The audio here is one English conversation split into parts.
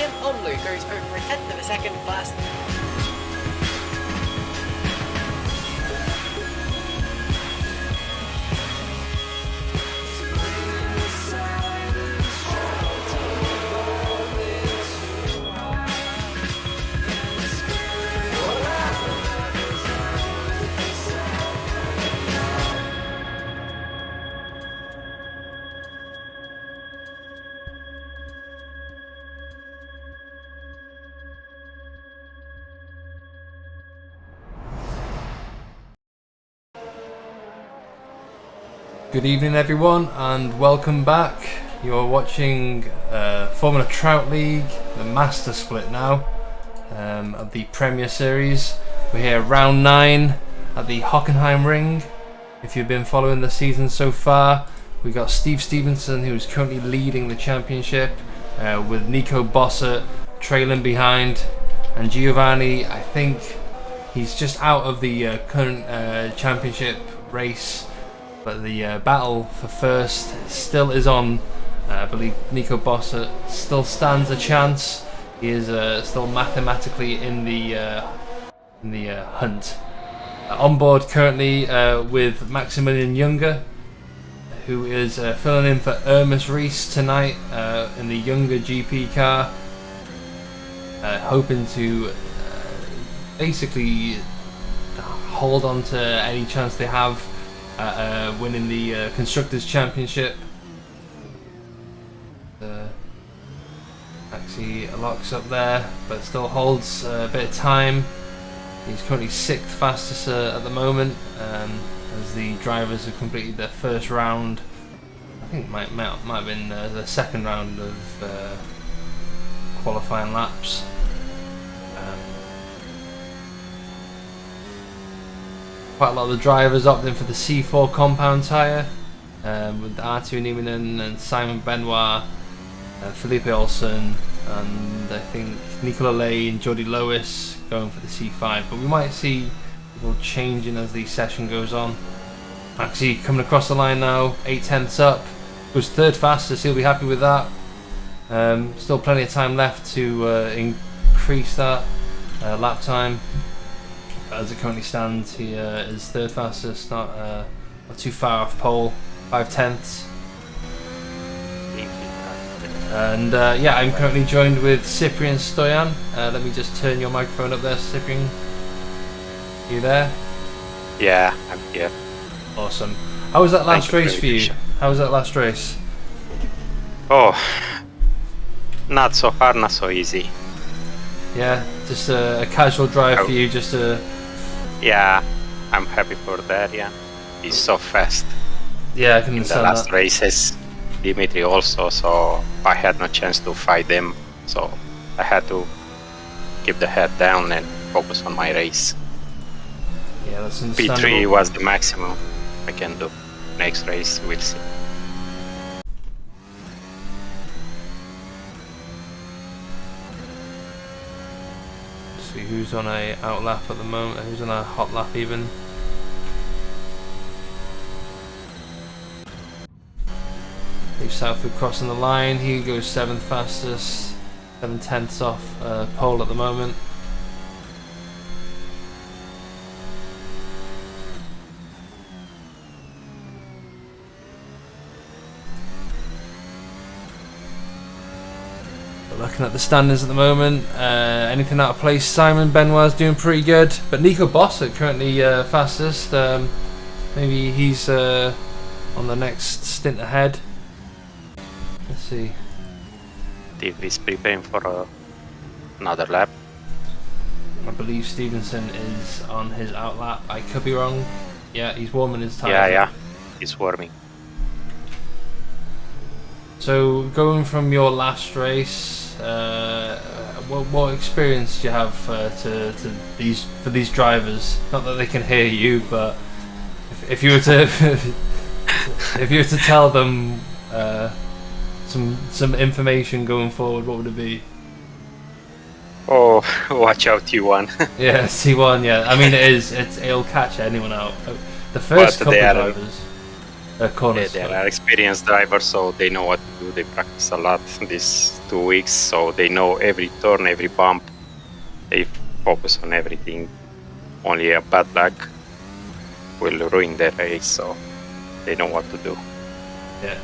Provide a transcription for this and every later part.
Tim Omlu goes over a tenth of a second fast. Good evening everyone and welcome back. You're watching Formula Trout League, the Master Split now of the Premier Series. We're here round 9 at the Hockenheimring. If you've been following the season so far, we got Steve Stevenson, who's currently leading the championship with Nico Bossert trailing behind, and Giovanni, I think he's just out of the current championship race. But the battle for first still is on. I believe Nico Bossert still stands a chance. He is still mathematically in the hunt. On board currently with Maximilian Younger, who is filling in for Ermis Rees tonight in the Younger GP car, hoping to basically hold on to any chance they have winning the Constructors' Championship. Maxi locks up there, but still holds a bit of time. He's currently 6th fastest at the moment, as the drivers have completed their first round. I think might have been the second round of qualifying laps. Quite a lot of the drivers opting for the C4 compound tyre, with Artu Nieminen and Simon Benoit, Felipe Olsen, and I think Nicola Lay and Jordi Lewis going for the C5. But we might see people changing as the session goes on. Maxi coming across the line now, 8 tenths up, goes 3rd fastest, he'll be happy with that. Still plenty of time left to increase that lap time. As it currently stands, he is 3rd fastest, not too far off pole, 5 tenths. And yeah, I'm currently joined with Cyprian Stoyan. Let me just turn your microphone up there, Cyprian. You there? Yeah, I'm here. Awesome. How was that last race for you? How was that last race? Oh, not so hard, not so easy. Yeah, just a casual drive for you, just a... Yeah, I'm happy for that, yeah. He's so fast. Yeah, I can In understand the last that. races, Dimitri also, so I had no chance to fight them. So I had to keep the head down and focus on my race. Yeah, that's understandable. P3 was the maximum I can do. Next race, we'll see. See who's on a out lap at the moment, who's on a hot lap even. Leave Southwood crossing the line, he goes 7th fastest, 7 tenths off pole at the moment. Looking at the standings at the moment, anything out of place, Simon Benoit's doing pretty good, but Nico Bossert currently fastest. Maybe he's on the next stint ahead. Let's see. Steve is preparing for another lap. I believe Stevenson is on his out lap. I could be wrong. Yeah, he's warming his tyres. Yeah, he's warming. So going from your last race, what experience do you have for these drivers? Not that they can hear you, but if you were to if you were to tell them some information going forward, what would it be? Oh, watch out, T1. Yeah, T1. Yeah, I mean it'll catch anyone out. The first couple of drivers. corner They are experienced drivers, so they know what to do. They practice a lot these 2 weeks, so they know every turn, every bump. They focus on everything. Only a bad luck will ruin the race, so they know what to do. Yeah.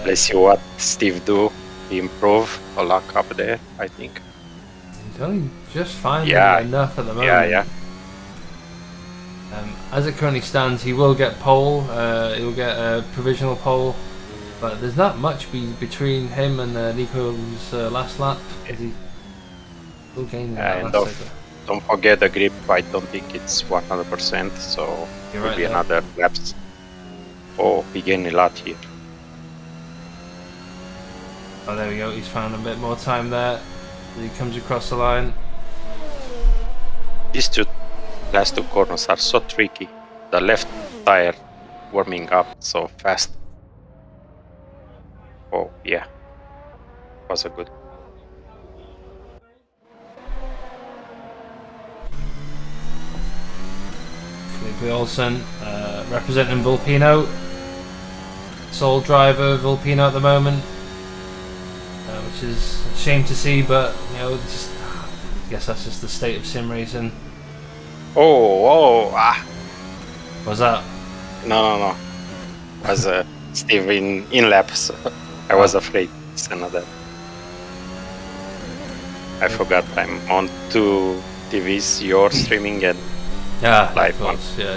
Let's see what Steve do. He improve a luck up there, I think. He's only just finding Yeah. enough at the moment. Yeah. As it currently stands, he will get pole. He'll get a provisional pole, but there's not much between him and Nico's last lap. He will gain that And last second. don't forget the grip. I don't think it's 100%, so You're will right be there. another laps. Oh, he gained a lot here. Oh, there we go. He's found a bit more time there. He comes across the line. These last two corners are so tricky. The left tire warming up so fast. Oh yeah, was a good. Felipe Olsen representing Vulpino. Sole driver Vulpino at the moment, which is a shame to see, but you know, just I guess that's just the state of sim racing. What's that? No. Was Steve in laps. I was afraid. It's another. I forgot I'm on two TVs. You're streaming and Yeah, live of course. Yeah.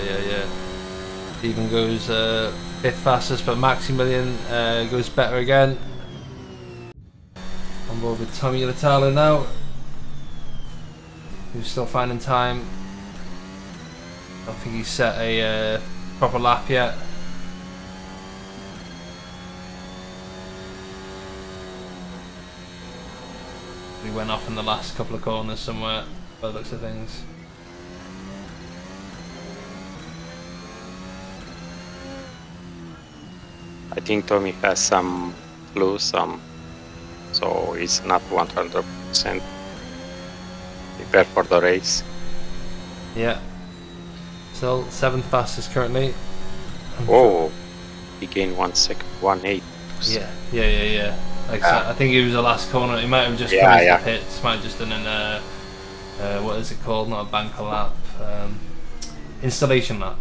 Steven goes 5th fastest, but Maximilian goes better again. On board with Tommy Latala now, who's still finding time. I don't think he's set a proper lap yet. He went off in the last couple of corners somewhere, by the looks of things. I think Tommy has some flu, so it's not 100% prepared for the race. Yeah. Still 7th fastest currently. Oh, he gained 1 second, 1/8. Yeah. Like I think it was the last corner. He might have just Yeah, finished yeah. the pits. Might have just done an what is it called? Not a banker lap. Installation lap.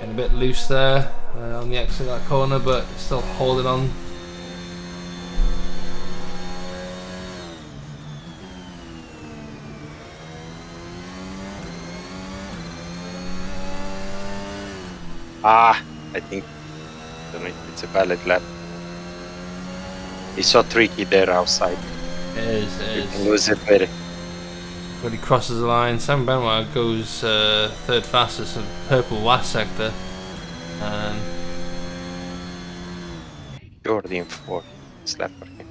Getting a bit loose there on the exit of that corner, but still holding on. I think don't know if it's a valid lap. It's so tricky there outside. It You can is. lose it very. When he crosses the line, Sam Benoit goes 3rd fastest in purple last sector. Jordan 4 lap for him.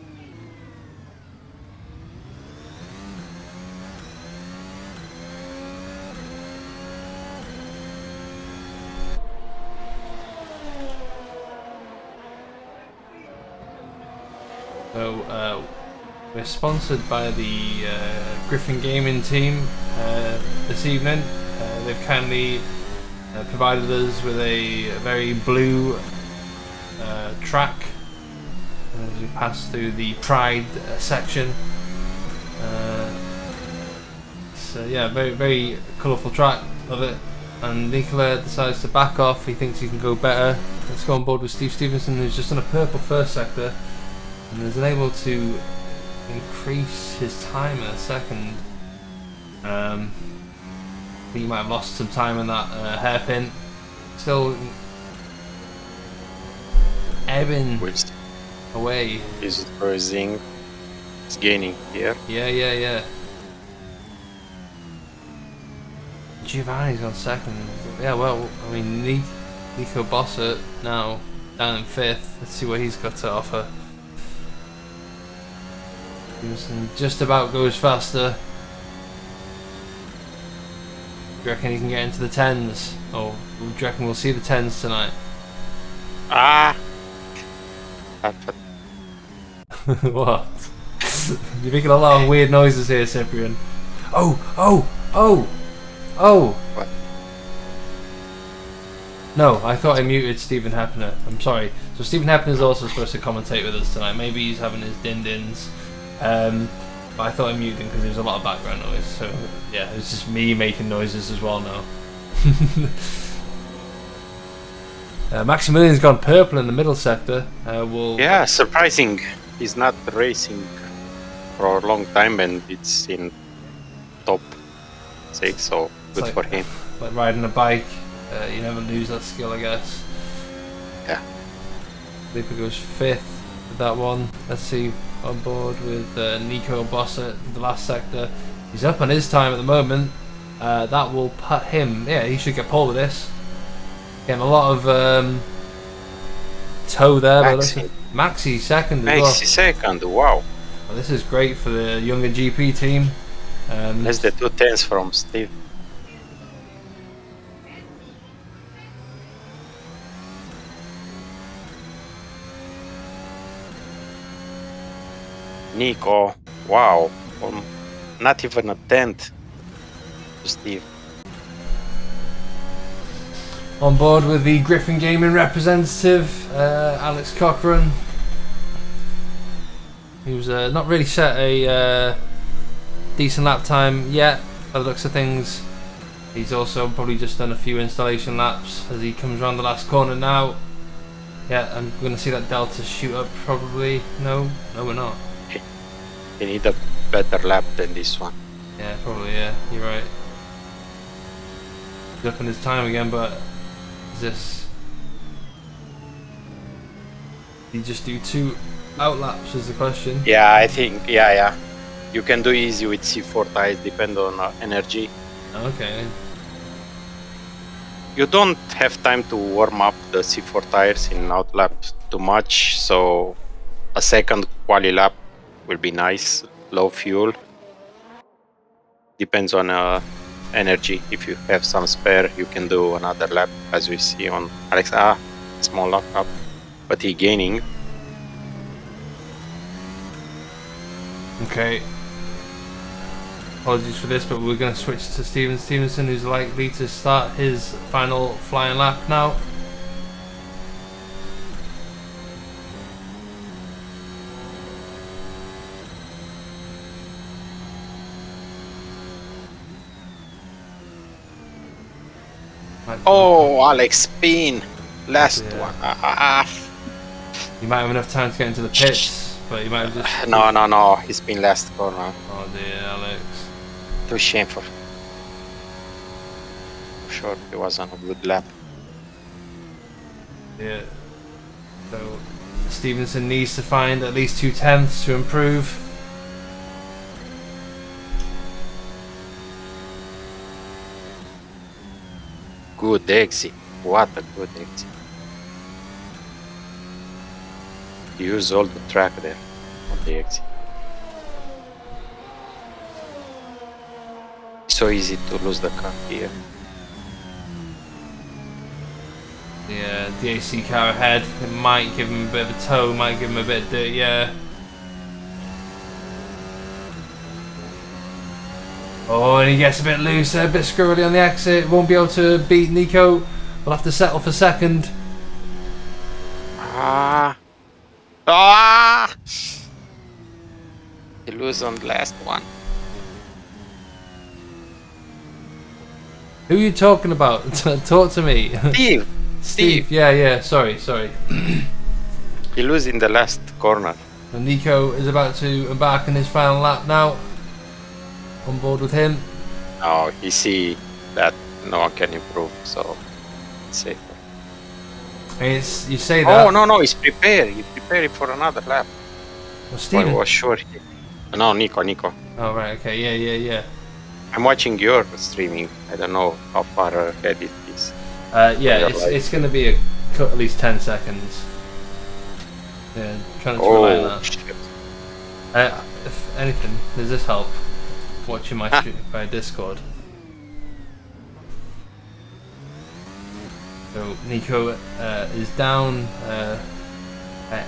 So we're sponsored by the Griffin Gaming team this evening. They've kindly provided us with a very blue track as we pass through the Pride section. So yeah, very colourful track, love it. And Nicola decides to back off. He thinks he can go better. Let's go on board with Steve Stevenson, who's just on a purple first sector and is unable to increase his time in a second. I think he might have lost some time in that hairpin. Still ebbing Which away. is rising. It's gaining here. Yeah. Giovanni's on second. Yeah, well, I mean, Nico Bossert now down in 5th. Let's see what he's got to offer. Stevenson just about goes faster. you reckon he can get into the 10s? Or do you reckon we'll see the 10s tonight? What? You're making a lot of weird noises here, Cyprian. Oh! What? No, I thought I muted Stephen Hepner. I'm sorry. So Stephen Hepner is also supposed to commentate with us tonight. Maybe he's having his din-dins. But I thought I muted him because there was a lot of background noise. So yeah, it's just me making noises as well now. Maximilian's gone purple in the middle sector. Yeah, surprising. He's not racing for a long time and it's in top 6, so good for him. Like riding a bike, you never lose that skill, I guess. Yeah. Lipa goes 5th with that one. Let's see, on board with Nico Bossert in the last sector. He's up on his time at the moment. That will put him, yeah, he should get pole with this. Getting a lot of toe there. Maxi second as well. Maxi second, wow. Well, this is great for the younger GP team. That's the 2 tenths from Steve. Nico, wow, not even a tenth to Steve. On board with the Griffin Gaming representative, Alex Cochran. He was not really set a decent lap time yet, by the looks of things. He's also probably just done a few installation laps as he comes around the last corner now. Yeah, I'm going to see that Delta shoot up probably. No, we're not. You need a better lap than this one. Yeah, probably, yeah, you're right. He's up in his time again, but is this... Did he just do 2 out laps is the question? Yeah, I think, yeah. You can do easy with C4 tires, depend on energy. Okay. You don't have time to warm up the C4 tires in out lap too much, so a second quali lap will be nice. Low fuel. Depends on energy. If you have some spare, you can do another lap, as we see on Alex. Small lock up, but he gaining. Okay. Apologies for this, but we're going to switch to Steven Stevenson, who's likely to start his final flying lap now. Oh, Alex spin! Last one. You might have enough time to get into the pits, but you might have just... No, he's been last corner. Oh dear, Alex. Too shameful. For sure, it wasn't a good lap. Yeah. So, Stevenson needs to find at least 2 tenths to improve. Good exit. What a good exit. Use all the track there on the exit. So easy to lose the car here. Yeah, DAC car ahead. It might give him a bit of a tow, might give him a bit of dirt, yeah. Oh, and he gets a bit loose, a bit squirrely on the exit. Won't be able to beat Nico. We'll have to settle for second. He lose on the last one. Who are you talking about? Talk to me. Steve. Yeah, sorry. He lose in the last corner. And Nico is about to embark on his final lap now. On board with him. Oh, he see that no one can improve, so it's safer. You say that. Oh no, he's prepared. He's preparing for another lap. Well, Steven. I was sure. No, Nico. Oh right, okay, yeah. I'm watching your streaming. I don't know how far ahead it is. Yeah, it's going to be at least 10 seconds. Yeah, trying to rely on that. Shit. If anything, does this help? Watching my stream by Discord. So Nico is down at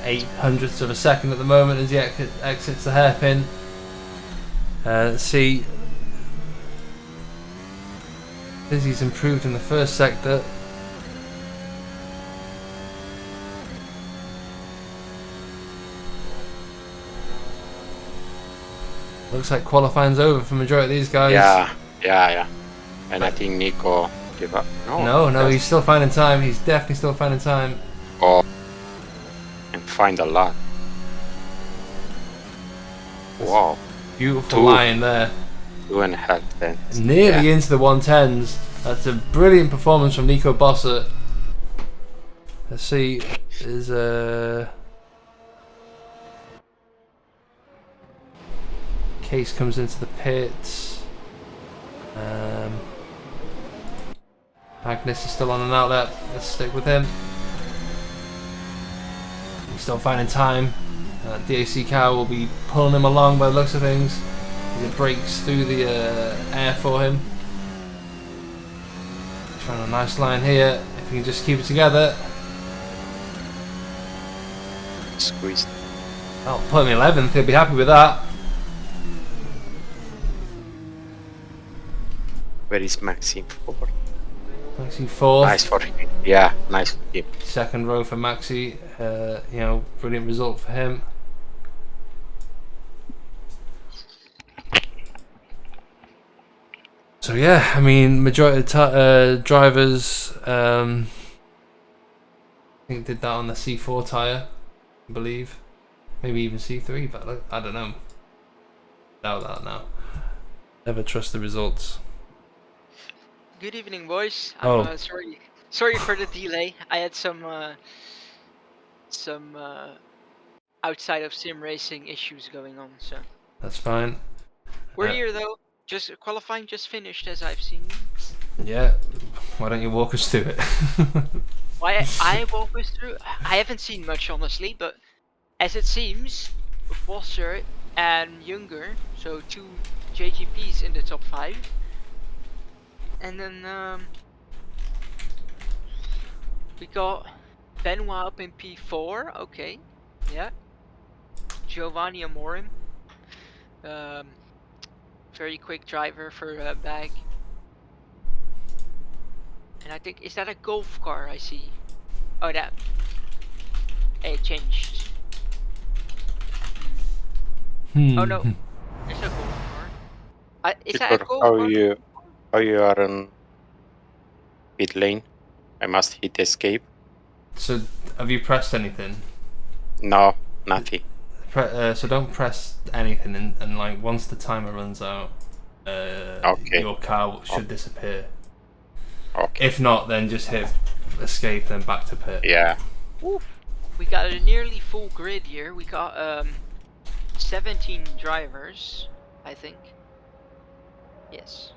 800ths of a second at the moment as he exits the hairpin. Let's see. Dizzy's improved in the first sector. Looks like qualifying's over for the majority of these guys. Yeah. And I think Nico give up. No, he's still finding time. He's definitely still finding time. Oh, and find a lot. Wow. Beautiful line there. 2.5 tenths. Nearly into the 110s. That's a brilliant performance from Nico Bossert. Let's see, is Case comes into the pits. Magnus is still on an outlet. Let's stick with him. He's still finding time. DAC car will be pulling him along by the looks of things. It breaks through the air for him. Trying a nice line here. If he can just keep it together. Squeezed. Oh, put him 11th. He'll be happy with that. Where is Maxime for? Maxi 4th. Nice for him. Yeah, nice for him. Second row for Maxi. You know, brilliant result for him. So yeah, I mean, majority of drivers, I think did that on the C4 tyre, I believe, maybe even C3, but I don't know. Doubt that now. Never trust the results. Good evening, boys. Oh. I'm sorry for the delay. I had some outside of sim racing issues going on, so That's fine. we're here though. Just qualifying just finished, as I've seen. Yeah. Why don't you walk us through it? Why I walk us through? I haven't seen much, honestly, but as it seems, Wasser and Younger, so 2 JGPs in the top 5, and then we got Benoit up in P4. Okay, yeah. Giovanni Amorim. Very quick driver for Bag. And I think, is that a golf car I see? Oh, that. It changed. Oh no, it's a golf car. Is that a Victor, golf car? how you are on pit lane? I must hit escape. So, have you pressed anything? No, nothing. So don't press anything, and like once the timer runs out, your car should disappear. Okay. If not, then just hit escape, then back to pit. Yeah. Oof. We got a nearly full grid here. We got 17 drivers, I think. Yes.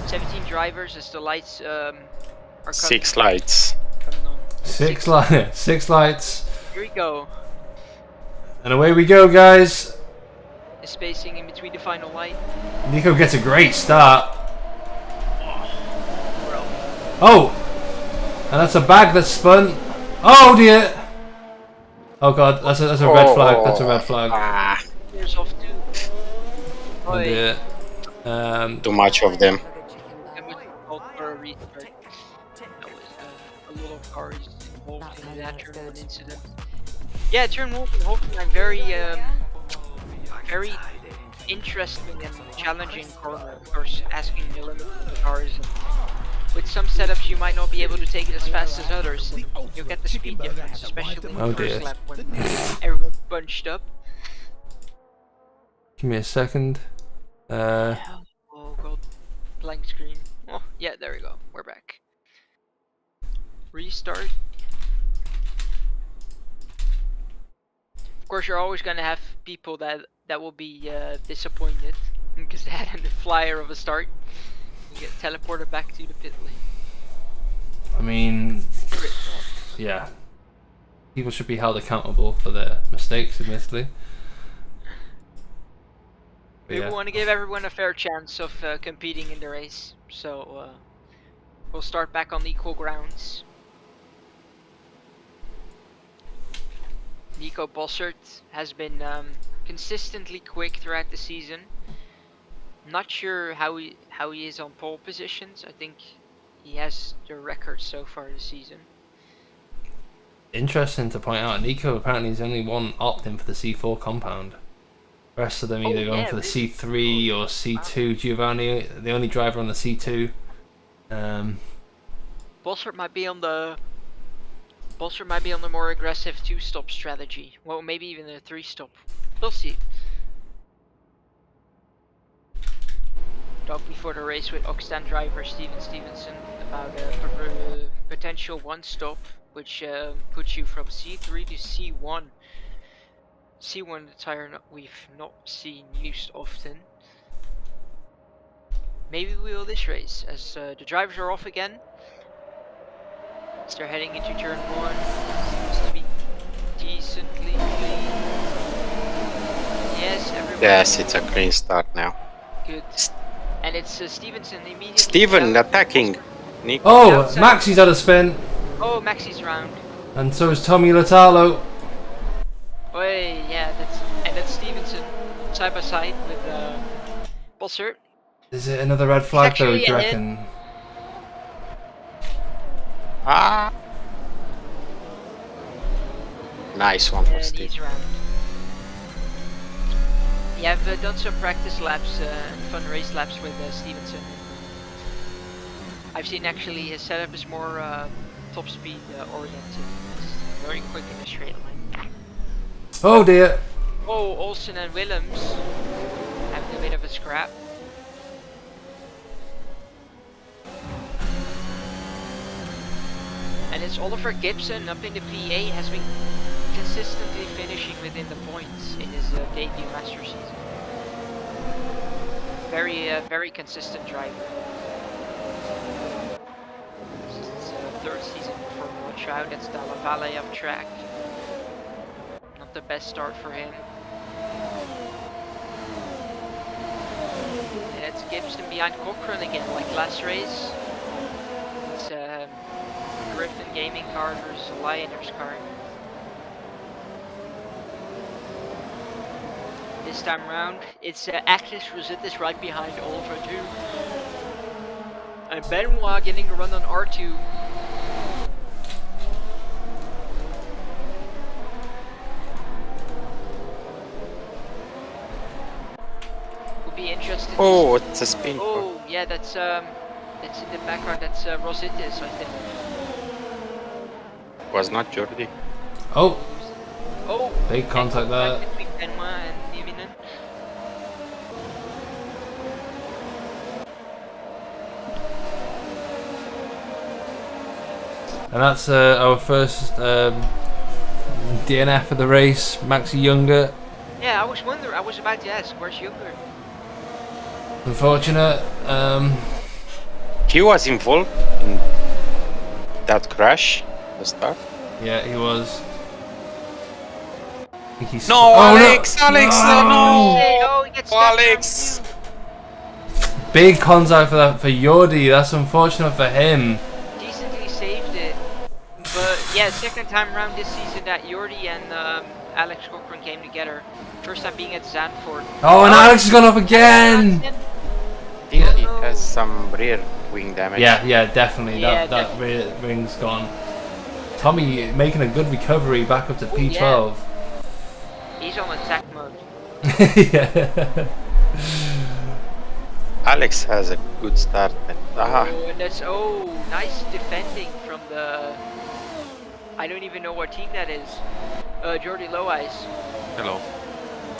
17 drivers as the lights are coming. 6 lights. Coming on. Six lights. Here we go. And away we go, guys. The spacing in between the final light. Nico gets a great start. Bro. Oh! And that's a bag that's spun. Oh dear! Oh god, that's a red flag. That's a red flag. Ah, Here's off too. Oh Oi. dear. too much of them. That was called for a restart. That was a lot of cars involved in that turn 1 incident. Yeah, turn 1 in Hockenheimring, very interesting and challenging corner. Of course, asking the limit of the cars. With some setups, you might not be able to take it as fast as others. And you'll get the speed difference, especially in the first lap when everyone's bunched up. Give me a second. Oh god, blank screen. Oh yeah, there we go. We're back. Restart. Of course, you're always gonna have people that will be disappointed because they had a flyer of a start. You get teleported back to the pit lane. I mean, yeah. People should be held accountable for their mistakes, admittedly. But We yeah. want to give everyone a fair chance of competing in the race. So We'll start back on equal grounds. Nico Bossert has been consistently quick throughout the season. Not sure how he is on pole positions. I think he has the record so far this season. Interesting to point out, Nico apparently is only one opt-in for the C4 compound. The rest of them either going for the C3 or C2. Giovanni, the only driver on the C2. Bossert might be on the more aggressive 2-stop strategy. Well, maybe even a 3-stop. We'll see. Talked before the race with Oxtan driver Steven Stevenson about a potential 1-stop, which puts you from C3 to C1. C1, the tire we've not seen used often. Maybe we will this race, as the drivers are off again. As they're heading into turn 1. Seems to be decently clean. Yes, everyone. Yes, it's a clean start now. Good. And it's Stevenson immediately. Steven attacking. Nico. Oh, Outside. Maxi's had a spin. Oh, Maxi's round. And so is Tommy Latalo. Oh, yeah, that's Stevenson side by side with Bossert. Is it another red flag though, do you actually reckon? Ah. Nice one for And Steve. he's round. Yeah, I've done some practice laps and fun race laps with Stevenson. I've seen actually his setup is more top speed oriented. It's very quick in a straight line. Oh dear. Oh, Olsen and Willems having a bit of a scrap. And it's Oliver Gibson up in the PA has been consistently finishing within the points in his debut Master season. Very consistent driver. This is his third season for Formula Trout. That's the La Valle of track. Not the best start for him. And it's Gibson behind Cochran again, like last race. It's Griffin Gaming car versus a Lioners car. This time round, it's Actis Rositas right behind Oliver too. And Benoit getting a run on R2. Will be interested. Oh, it's a spin. Oh, yeah, that's in the background. That's Rositas, I think. Was not Jordi. Oh, Oh, big contact there. Between Benoit and Nieminen. And that's our first DNF of the race, Maxi Younger. Yeah, I was wondering. I was about to ask, where's Younger? Unfortunate. He was involved in that crash at the start. Yeah, he was. I think he's No, oh, Alex! no. Alex, Oh, he gets Oh, stuck Alex! down too. Big contact for that for Jordi. That's unfortunate for him. Decently saved it. But yeah, second time around this season that Jordi and Alex Cochran came together. First time being at Zandvoort. Oh, and Alex has gone off again. He has some rear wing damage. Yeah, definitely. Yeah, that rear ring's gone. Tommy making a good recovery back up to P12. He's on attack mode. Yeah. Alex has a good start. Oh, and that's nice defending from the. I don't even know what team that is. Jordi Loweis. Hello.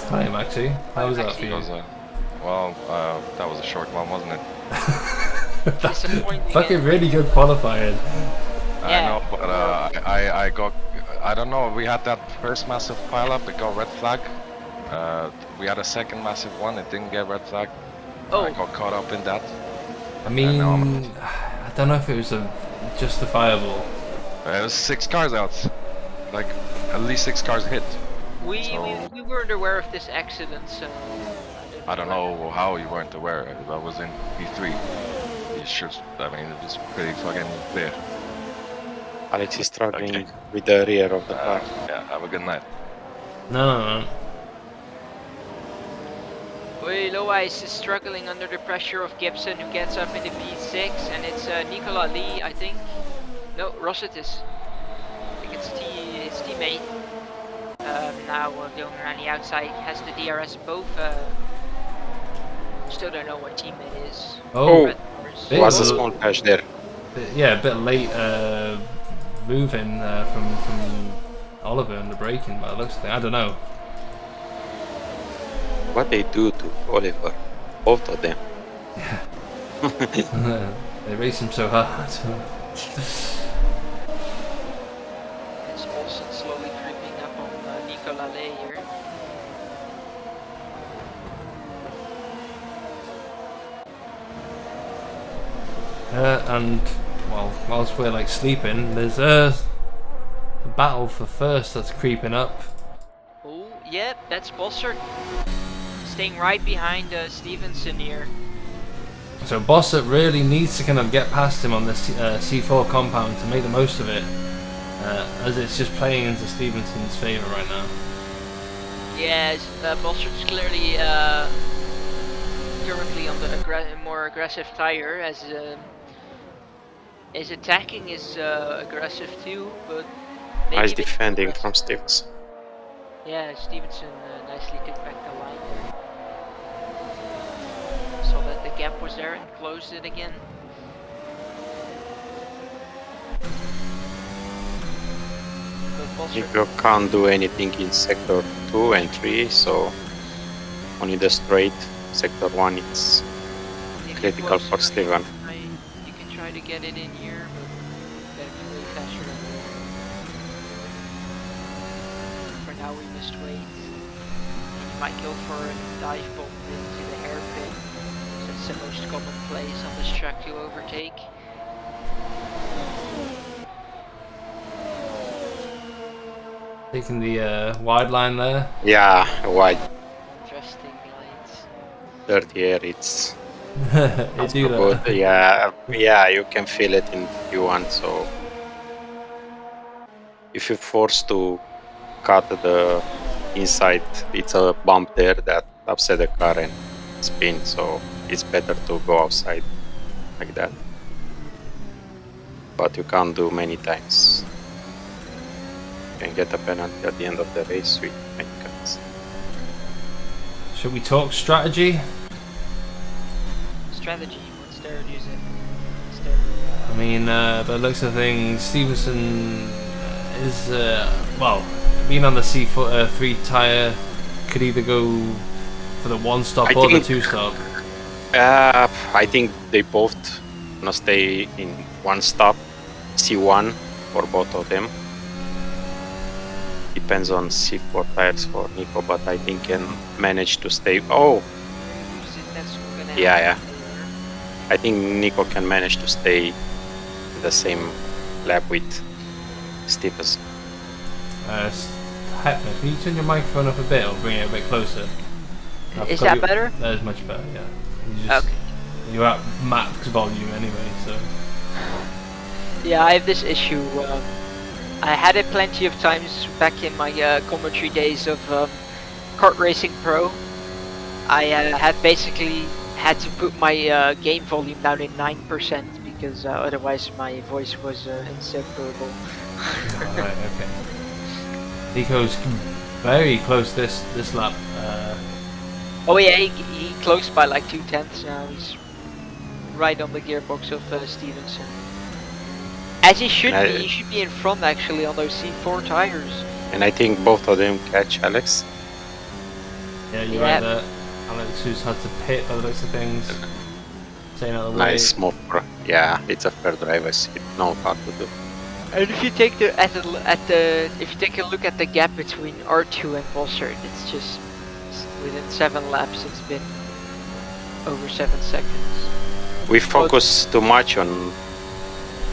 Hi, Maxi. How was that Maxi. for you? That was a short one, wasn't it? Disappointing. Fucking really good qualifying. Yeah. I know, but I got, I don't know, we had that first massive pileup, it got red flag. We had a second massive one, it didn't get red flag. Oh. I got caught up in that. I mean, I don't know if it was justifiable. There was 6 cars out. Like, at least 6 cars hit. We weren't aware of this accident, so. I don't know how you weren't aware. I was in P3. it should. I mean, it was pretty fucking clear. Alex is struggling Okay. with the rear of the car. Yeah, have a good night. No. Low Ice is struggling under the pressure of Gibson, who gets up in the P6, and it's Nicola Lee, I think. No, Rossitis. I think it's his teammate. Now going around the outside, has the DRS both. Still don't know what team it is. Oh, Red Stars. Bit- Was a small crash there. yeah, a bit late moving from Oliver and the braking, but it looks like I don't know. What they do to Oliver, both of them. They race him so hard. It's also slowly creeping up on Nicola Lee here. And well, whilst we're like sleeping, there's a battle for first that's creeping up. Oh, yeah, that's Bossert. Staying right behind Stevenson here. So Bossert really needs to kind of get past him on this C4 compound to make the most of it, as it's just playing into Stevenson's favour right now. Yes, Bossert's clearly currently on the more aggressive tire, as his attacking is aggressive too, but maybe Nice defending from Stevenson. Yeah, Stevenson nicely took back the line there. Saw that the gap was there and closed it again. But Bossert, Nico can't do anything in sector 2 and 3, so only the straight sector 1 is if critical you're for closer, Steven. you can try to get it in here, but better be way faster than that. For now we must wait. And you might go for a dive bomb into the hairpin. That's the most common place on this track to overtake. Taking the wide line there. Yeah, wide Interesting lines. dirty air, it's They do that. good. Yeah, you can feel it in Q1, so if you're forced to cut the inside, it's a bump there that upset the car and spin, so it's better to go outside like that. But you can't do many times. You can get a penalty at the end of the race with many cuts. Should we talk strategy? Strategy, what's there to use it? What's there I mean, by the looks of things, Stevenson is, well, being on the C3 tyre, could either go for the one stop I or the think- two stop. I think they both gonna stay in one stop, C1 for both of them. Depends on C4 tires for Nico, but I think can manage to stay. Oh, use it? That's gonna Yeah, happen I think Nico can manage to stay in the same lap with Stevenson. Hepner, can you turn your microphone up a bit or bring it a bit closer? I've Is got that you- better? That is much better, yeah. Okay. You're at max volume anyway, so. Yeah, I have this issue. I had it plenty of times back in my commentary days of Kart Racing Pro. I had basically had to put my game volume down in 9% because otherwise my voice was inseparable. Alright, okay. Nico's very close this lap. Oh yeah, he closed by like 2/10 now. He's right on the gearbox of Stevenson. As he should be. He should be in front actually on those C4 tires. And I think both of them catch Alex. Yeah, you're Yeah. right there. Alex, who's had to pit by the looks of things. Staying out of the way. Nice move. Yeah, it's a fair driver. He knows how to do. And if you take if you take a look at the gap between R2 and Bossert, it's just within 7 laps. It's been over 7 seconds. We focus too much on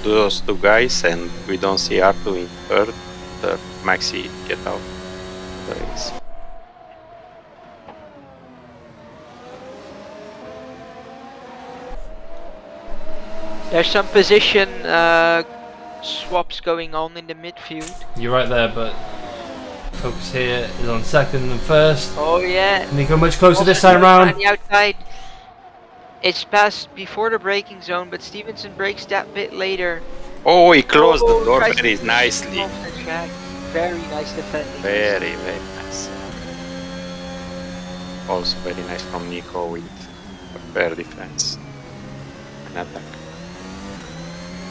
those two guys, and we don't see R2 in third. Maxi get out the race. There's some position swaps going on in the midfield. You're right there, but focus here is on second and first. Oh yeah. Nico much closer this Also time round. on the outside. It's passed before the braking zone, but Stevenson brakes that bit later. Oh, he closed the door tries very to nicely. get off the track. Very nice defending. Very, very nice. Also very nice from Nico with a fair defense and attack.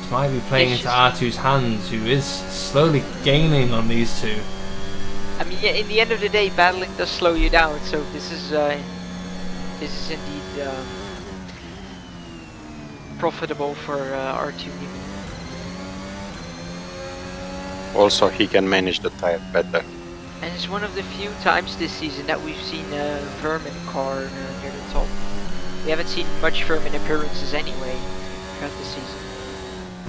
This might be playing into R2's hands, who is slowly gaining on these two. I mean, yeah, in the end of the day, battling does slow you down. So this is indeed profitable for R2. Also, he can manage the tire better. And it's one of the few times this season that we've seen a Vermin car near the top. We haven't seen much Vermin appearances anyway throughout the season.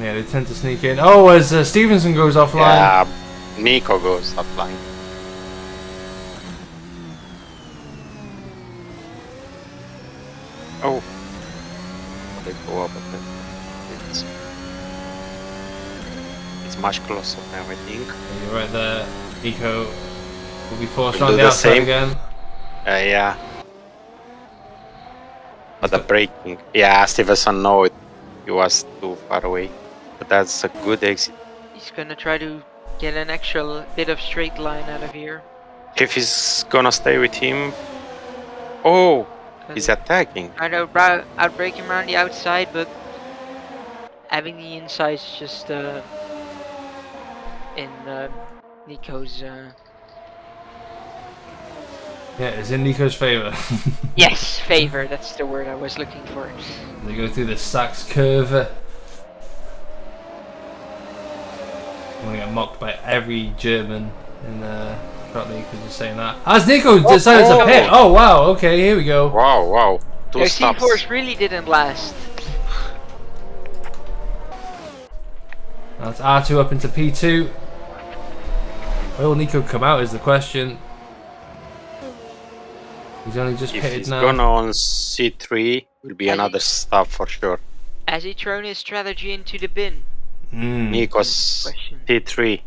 Yeah, they tend to sneak in. Oh, as Stevenson goes offline. Yeah, Nico goes offline. Oh, they go up a bit. It's much closer now, I think. Yeah, you're right there. Nico will be forced Will on do the the outside same. again. Yeah. But the braking, yeah, Stevenson know it. He was too far away. But that's a good exit. He's gonna try to get an extra bit of straight line out of here. If he's gonna stay with him, oh, he's attacking. Try to outbrake him around the outside, but having the inside is just in Nico's. Yeah, it's in Nico's favour. Yes, favor. That's the word I was looking for. They go through the Sachs curve. I'm gonna get mocked by every German in the Truck League because you're saying that. As Nico decides to pit. Oh wow, okay, here we go. Wow, wow. Two Their stops. C-Force really didn't last. That's R2 up into P2. Will Nico come out is the question. He's only just If pitted he's now. gonna on C3, will be another stop for sure. Has he thrown his strategy into the bin? Nico's Question. T3.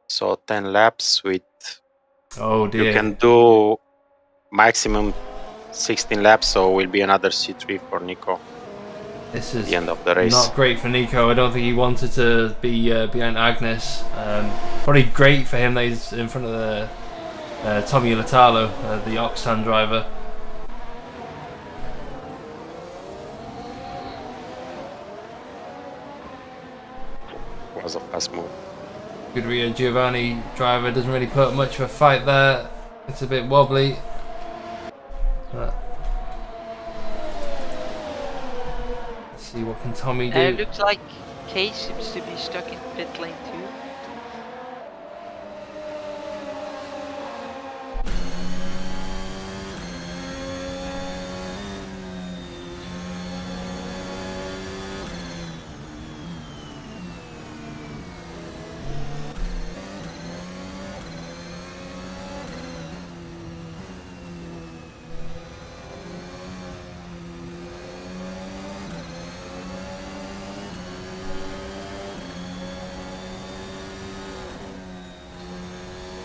So 10 laps with, Oh dear. you can do maximum 16 laps, so will be another C3 for Nico This at is the end of the race. not great for Nico. I don't think he wanted to be behind Agnes. Probably great for him that he's in front of the Tommy Latalo, the Oxtan driver. Was a fast move. Good Rio Giovanni driver, doesn't really put much of a fight there. It's a bit wobbly. Let's see what can Tommy do. It looks like Case seems to be stuck in pit lane too.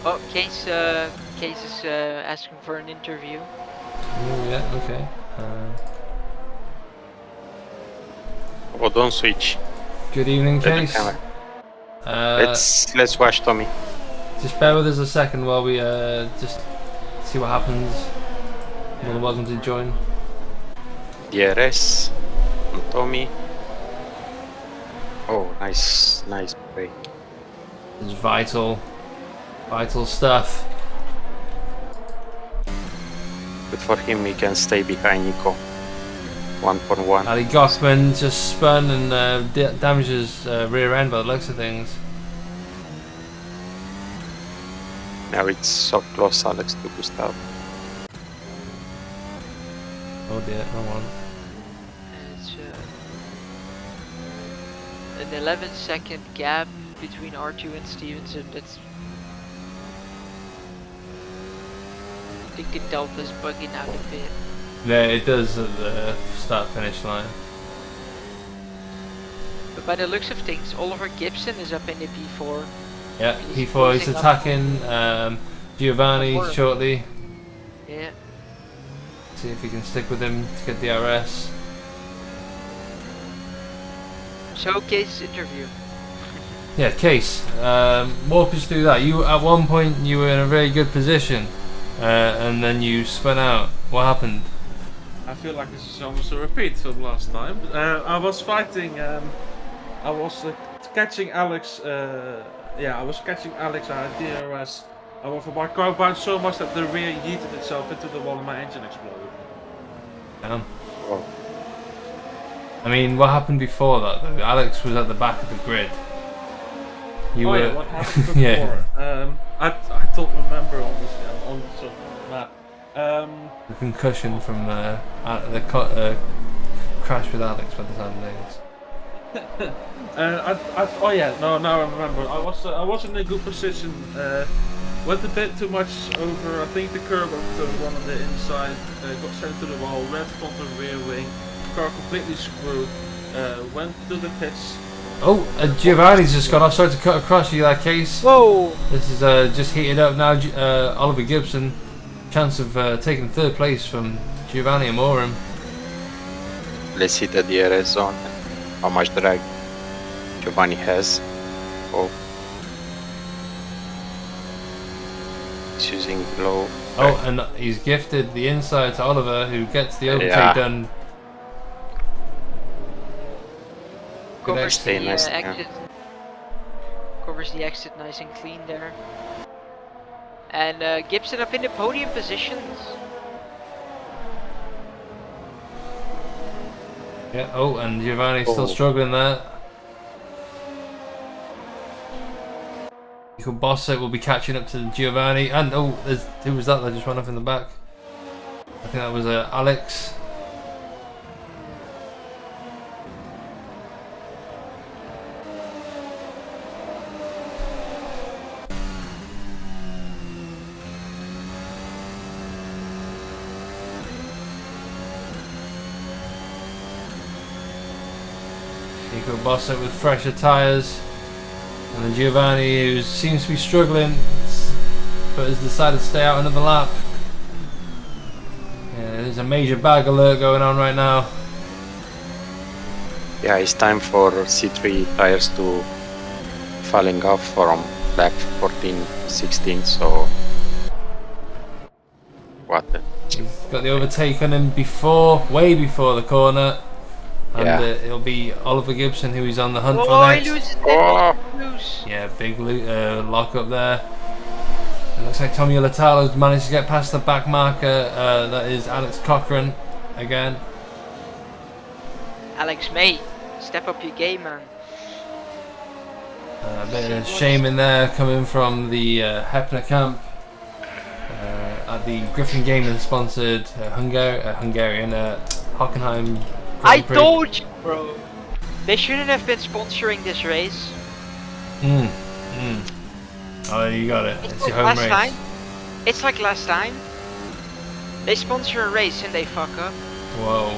Oh, Case is asking for an interview. Oh, yeah, okay. Oh, don't switch. Good evening, Let the Case. camera. Uh, Let's watch Tommy. just bear with us a second while we just see what happens. You're welcome to join. DRS on Tommy. Oh, nice break. It's vital stuff. Good for him, he can stay behind Nico. 1.1. Ali Goffman just spun and damages rear end by the looks of things. Now it's so close, Alex, to Gustav. Oh dear, wrong one. It's an 11-second gap between R2 and Stevenson. That's. I think the delta's bugging out a bit. Yeah, it does at the start finish line. But by the looks of things, Oliver Gibson is up in the P4. Yeah, He's P4 is closing up. attacking Giovanni P4. shortly. Yeah. See if he can stick with him to get the RS. Showcase interview. Yeah, Case, walk us through that. You at one point you were in a very good position, and then you spun out. What happened? I feel like this is almost a repeat from last time. I was fighting. I was catching Alex. I was catching Alex. I had DRS. However, my car bounced so much that the rear yeeted itself into the wall and my engine exploded. Damn. Oh. I mean, what happened before that though? Alex was at the back of the grid. You were. Yeah, what happened before? Yeah. I don't remember on this map. The concussion from the crash with Alex by the time of things. Now I remember. I was in a good position. Went a bit too much over. I think the curb of the one on the inside got sent to the wall. Red front and rear wing. Car completely screwed. Went to the pits. Oh, Giovanni's just gone off. Sorry to cut across you, that Case. Whoa! This is just heated up now. Oliver Gibson, chance of taking third place from Giovanni Amorim. Let's see the DRS zone. How much drag Giovanni has. Oh. He's using low. Oh, and he's gifted the inside to Oliver, who gets the overtake Yeah. done. Good Covers exit. the nice, exit. Covers the exit nice and clean there. And Gibson up in the podium positions. Yeah. Oh, and Giovanni's still Oh. struggling there. Nico Bossett will be catching up to Giovanni, and oh, who was that that just ran off in the back? I think that was Alex. Nico Bossett with fresher tyres, and then Giovanni, who seems to be struggling but has decided to stay out another lap. Yeah, there's a major bag alert going on right now. Yeah, it's time for C3 tires to falling off from lap 14, 16. So what? He's got the overtake on him way before the corner. And Yeah. It'll be Oliver Gibson who he's on the hunt for Oh, he next. loses Oh. loose. Yeah, big lock up there. It looks like Tommy Latalo's managed to get past the back marker. That is Alex Cochran again. Alex, mate, step up your game, man. A bit of shame in there coming from the Hepner camp at the Griffin Gaming sponsored Hungarian Hockenheim I Grand Prix. told you, bro. They shouldn't have been sponsoring this race. Oh, you got it. It's like your home last race. time. It's like last time. They sponsor a race and they fuck up. Whoa.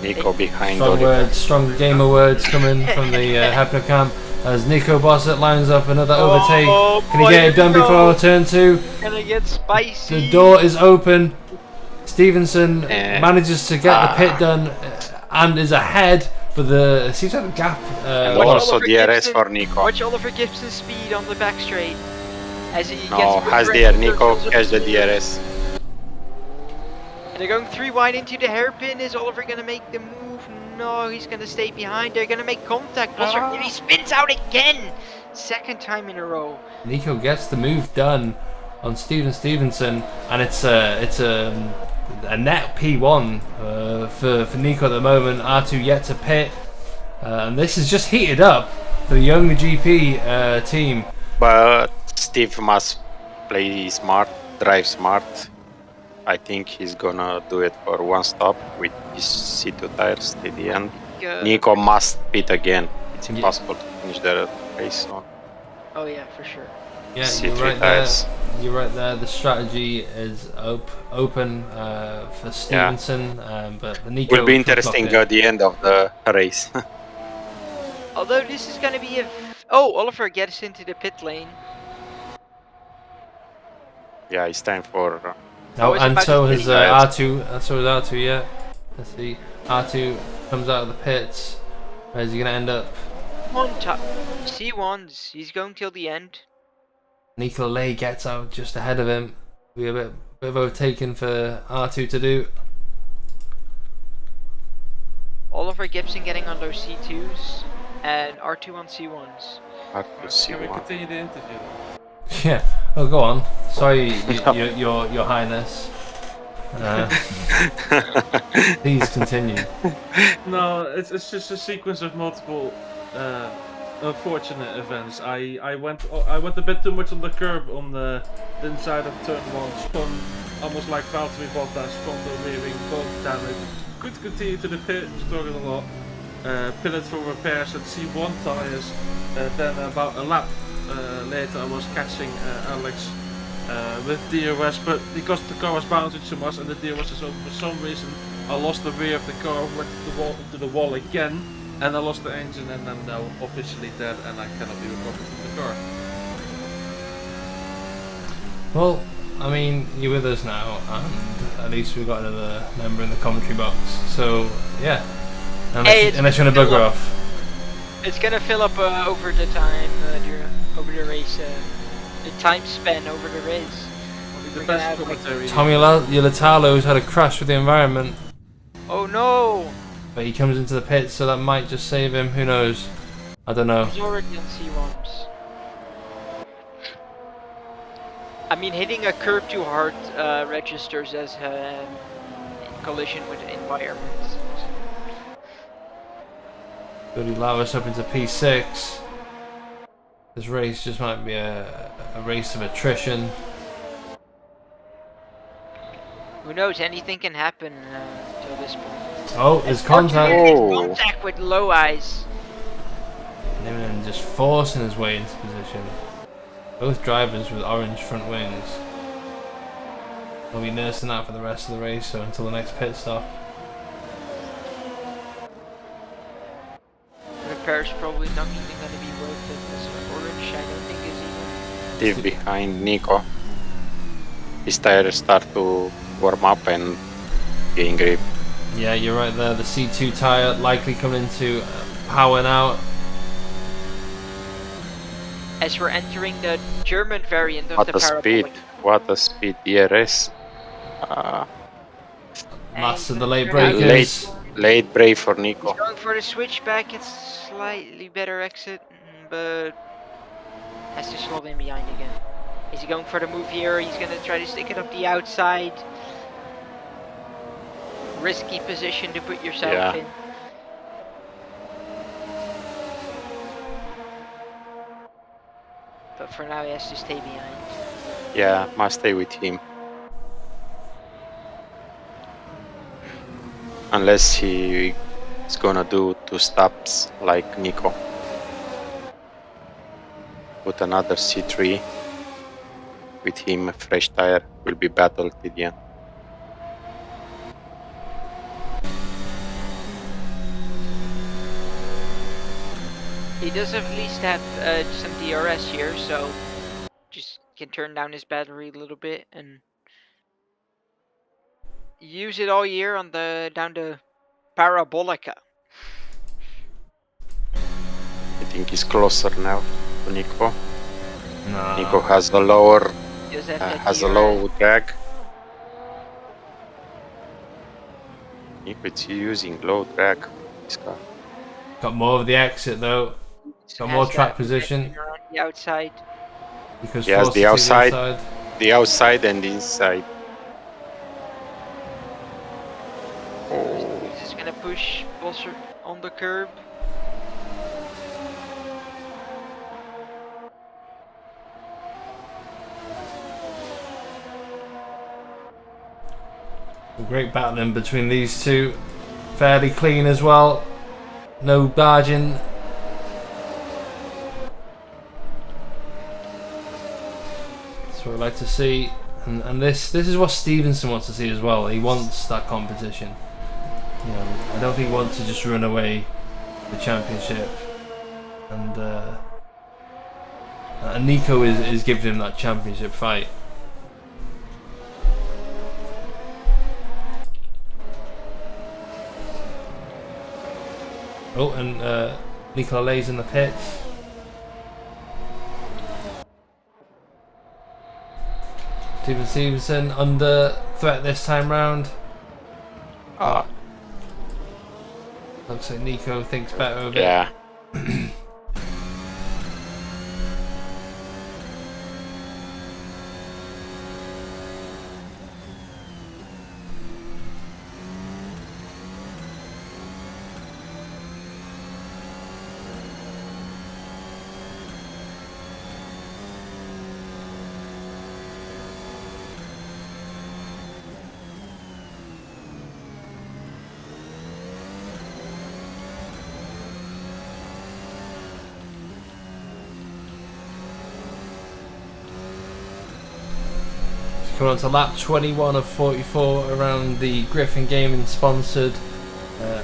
Nico behind Strong Oliver. words, strong gamer words coming from the Hepner camp as Nico Bossett lines up another overtake. Can he boy, get it done Nico. before turn 2? Gonna get spicy. The door is open. Stevenson manages to get the pit done and is ahead, but it seems to have a gap. And Watch also Oliver DRS Gibson. for Nico. Watch Oliver Gibson's speed on the back straight as he No, gets has rid there of Nico circles of catch the speed. DRS. And they're going 3 wide into the hairpin. Is Oliver gonna make the move? No, he's gonna stay behind. They're gonna make contact. He spins out again. Second time in a row. Nico gets the move done on Stevenson, and it's a net P1 for Nico at the moment. R2 yet to pit, and this is just heated up for the young GP team. But Steve must play smart, drive smart. I think he's gonna do it for one stop with his C2 tires till the end. Nico must pit again. It's impossible to finish the race on Oh yeah, for sure. Yeah, C3 you're right tires. there. You're right there. The strategy is open for Stevenson, but the Nico Will be could block interesting it. at the end of the race. Although this is gonna be a... Oh, Oliver gets into the pit lane. Yeah, it's time for. No, was and about so to has say- R2. So has R2. Yeah. Let's see. R2 comes out of the pits. Where's he gonna end up? One top. C1s. He's going till the end. Nico Lay gets out just ahead of him. Be a bit of overtaking for R2 to do. Oliver Gibson getting on those C2s. And R2 on C1s. Hard to see Can we one. continue the interview? Yeah. Oh, go on. Sorry, your Highness. Please continue. No, it's just a sequence of multiple unfortunate events. I went a bit too much on the curb on the inside of turn 1, spun almost like Valtteri Bottas, frontal rearing, both damage. Could continue to the pit, struggled a lot. Pitted for repairs at C1 tires. Then about a lap later I was catching Alex with DRS, but because the car was bouncing too much and the DRS is open for some reason, I lost the rear of the car, went to the wall again, and I lost the engine, and I'm now officially dead and I cannot be recovered from the car. Well, I mean, you're with us now, and at least we've got another member in the commentary box. So yeah, unless you want to bugger off. It's gonna fill up over the time, over the race, the time spent over the race. The We're best gonna have, like- commentary. Tommy Latalo's had a crash with the environment, Oh no! but he comes into the pits, so that might just save him. Who knows? I don't know. He's already on C1s. I mean, hitting a curb too hard registers as collision with the environment. Goody Lavis up into P6. This race just might be a race of attrition. Who knows? Anything can happen till this point. Oh, there's contact. Oh. Contact with low eyes. And just forcing his way into position. Both drivers with orange front wings. They'll be nursing that for the rest of the race, so until the next pit stop. Repair's probably not even going to be worth it. This orange, I don't think is even. Deep behind Nico. His tires start to warm up and gain grip. Yeah, you're right there. The C2 tyre likely coming into power now. As we're entering the German variant of What the a speed! parabolic. What a speed! DRS. Master And the late we're breakers. Late break for Nico. He's going for the switchback. It's slightly better exit, but has to slow in behind again. Is he going for the move here? He's gonna try to stick it up the outside. Risky position to put yourself Yeah. in. But for now he has to stay behind. Yeah, must stay with him. Unless he is gonna do 2 stops like Nico. Put another C3 with him, a fresh tire, will be battle till the end. He does at least have some DRS here, so just can turn down his battery a little bit and use it all year on the down to Parabolica. I think he's closer now to Nico. Nah. Nico has a lower, He does have that has a DRS. low drag. Nico is using low drag. This car. Got more of the exit though. Got more Has track that position around the outside. because He has forced the to take outside. The outside and the inside. Oh, He's just gonna push Bosser on the curb. A great battling between these two. Fairly clean as well. No barging. That's what I like to see. And this is what Stevenson wants to see as well. He wants that competition. You know, I don't think he wants to just run away the championship. and Nico is giving him that championship fight. Oh, and Nicolas in the pits. Stevenson under threat this time round. Looks like Nico thinks better of it. Yeah. Coming on to lap 21 of 44 around the Griffin Gaming sponsored. I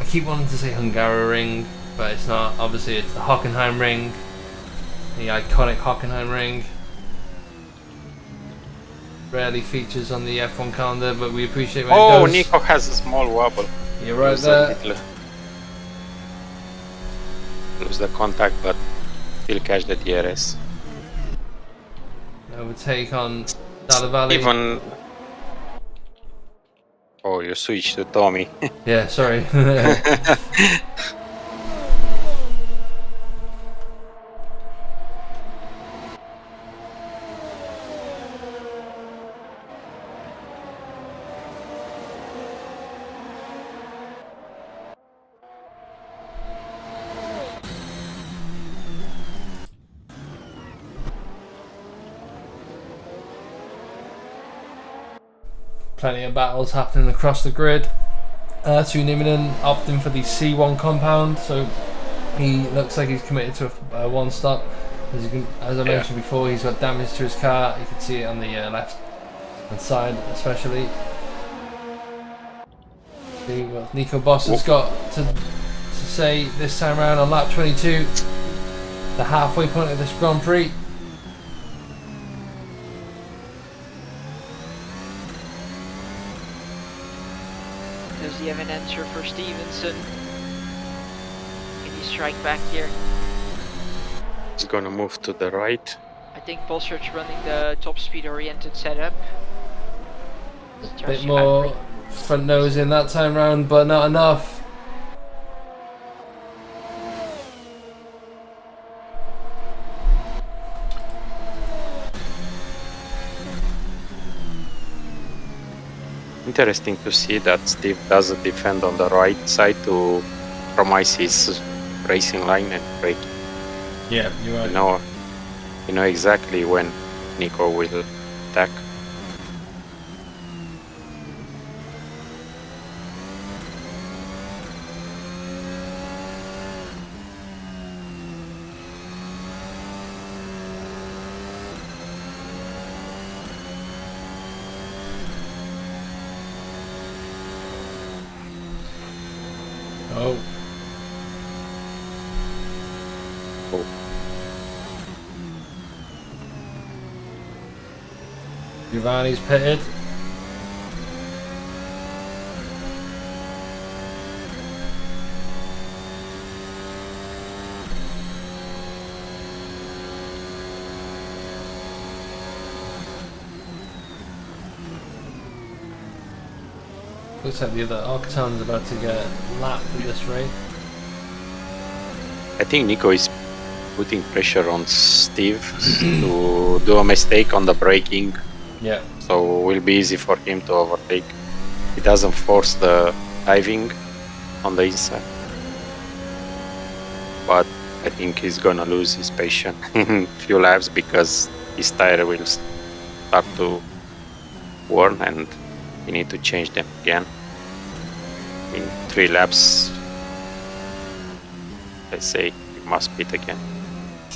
keep wanting to say Hockenheimring, but it's not. Obviously, it's the Hockenheimring, the iconic Hockenheimring. Rarely features on the F1 calendar, but we appreciate when it does. Nico has a small wobble. You're right there. Lose the contact, but still catch the DRS. Overtake on Dalla Valle. Even. Oh, you switched to Tommy. Yeah, sorry. Plenty of battles happening across the grid. Niminen opting for the C1 compound, so he looks like he's committed to a one stop. As I mentioned before, he's got damage to his car. You can see it on the left hand side, especially. See what Nico Boss has got to say this time around on lap 22, the halfway point of this Grand Prix. Does he have an answer for Stevenson? Can he strike back here? He's gonna move to the right. I think Pulsar's running the top speed oriented setup. A bit more front nose in that time round, but not enough. Interesting to see that Steve doesn't defend on the right side to promise his racing line and brake. Yeah, you're right. You know exactly when Nico will attack. Oh. Giovanni's pitted. Looks like the other Octan's about to get lapped at this rate. I think Nico is putting pressure on Steve to do a mistake on the braking. Yeah. So it will be easy for him to overtake. He doesn't force the diving on the inside. But I think he's gonna lose his patience in few laps because his tire will start to worn and you need to change them again. In 3 laps, let's say, you must pit again.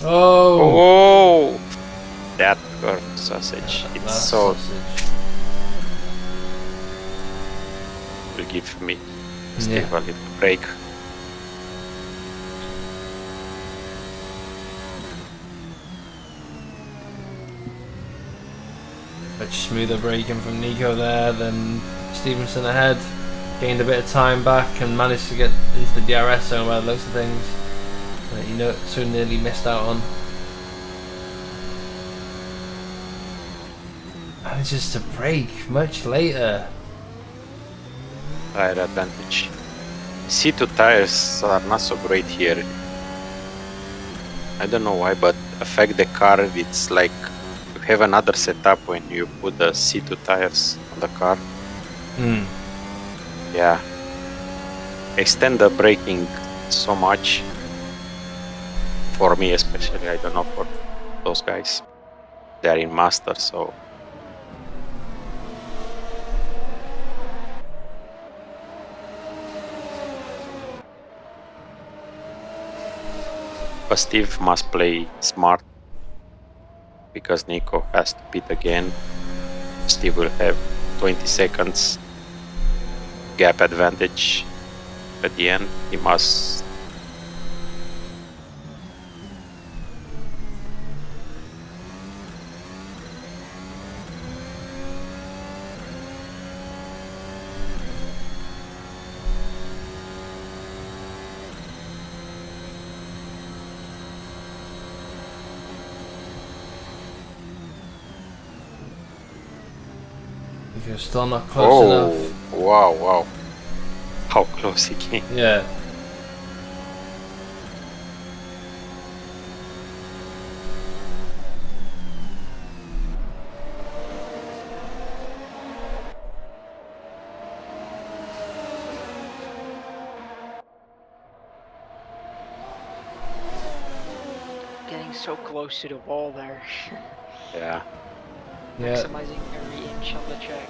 Oh! That curved sausage. It's That so. sausage. Will give me Steve a little break. Much smoother braking from Nico there than Stevenson ahead. Gained a bit of time back and managed to get into the DRS zone by the looks of things that he so nearly missed out on. Manages to brake much later. Tire advantage. C2 tires are not so great here. I don't know why, but affect the car. It's like you have another setup when you put the C2 tires on the car. Yeah. Extend the braking so much. For me especially, I don't know for those guys. They are in master, so. But Steve must play smart because Nico has to pit again. Steve will have 20 seconds gap advantage at the end. He must. You're still not close enough. Wow, wow. How close he came. Yeah. Getting so close to the wall there. Yeah. Yeah. Maximizing every inch on the track.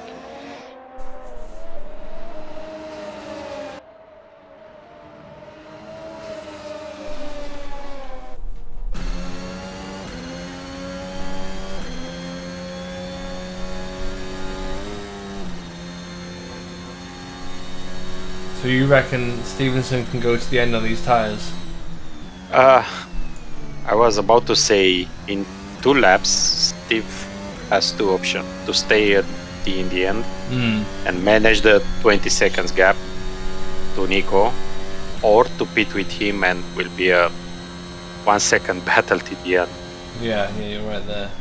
So you reckon Stevenson can go to the end on these tyres? I was about to say in 2 laps, Steve has 2 options: to stay in the end and manage the 20 seconds gap to Nico, or to pit with him and will be a 1 second battle to the end. Yeah, you're right there.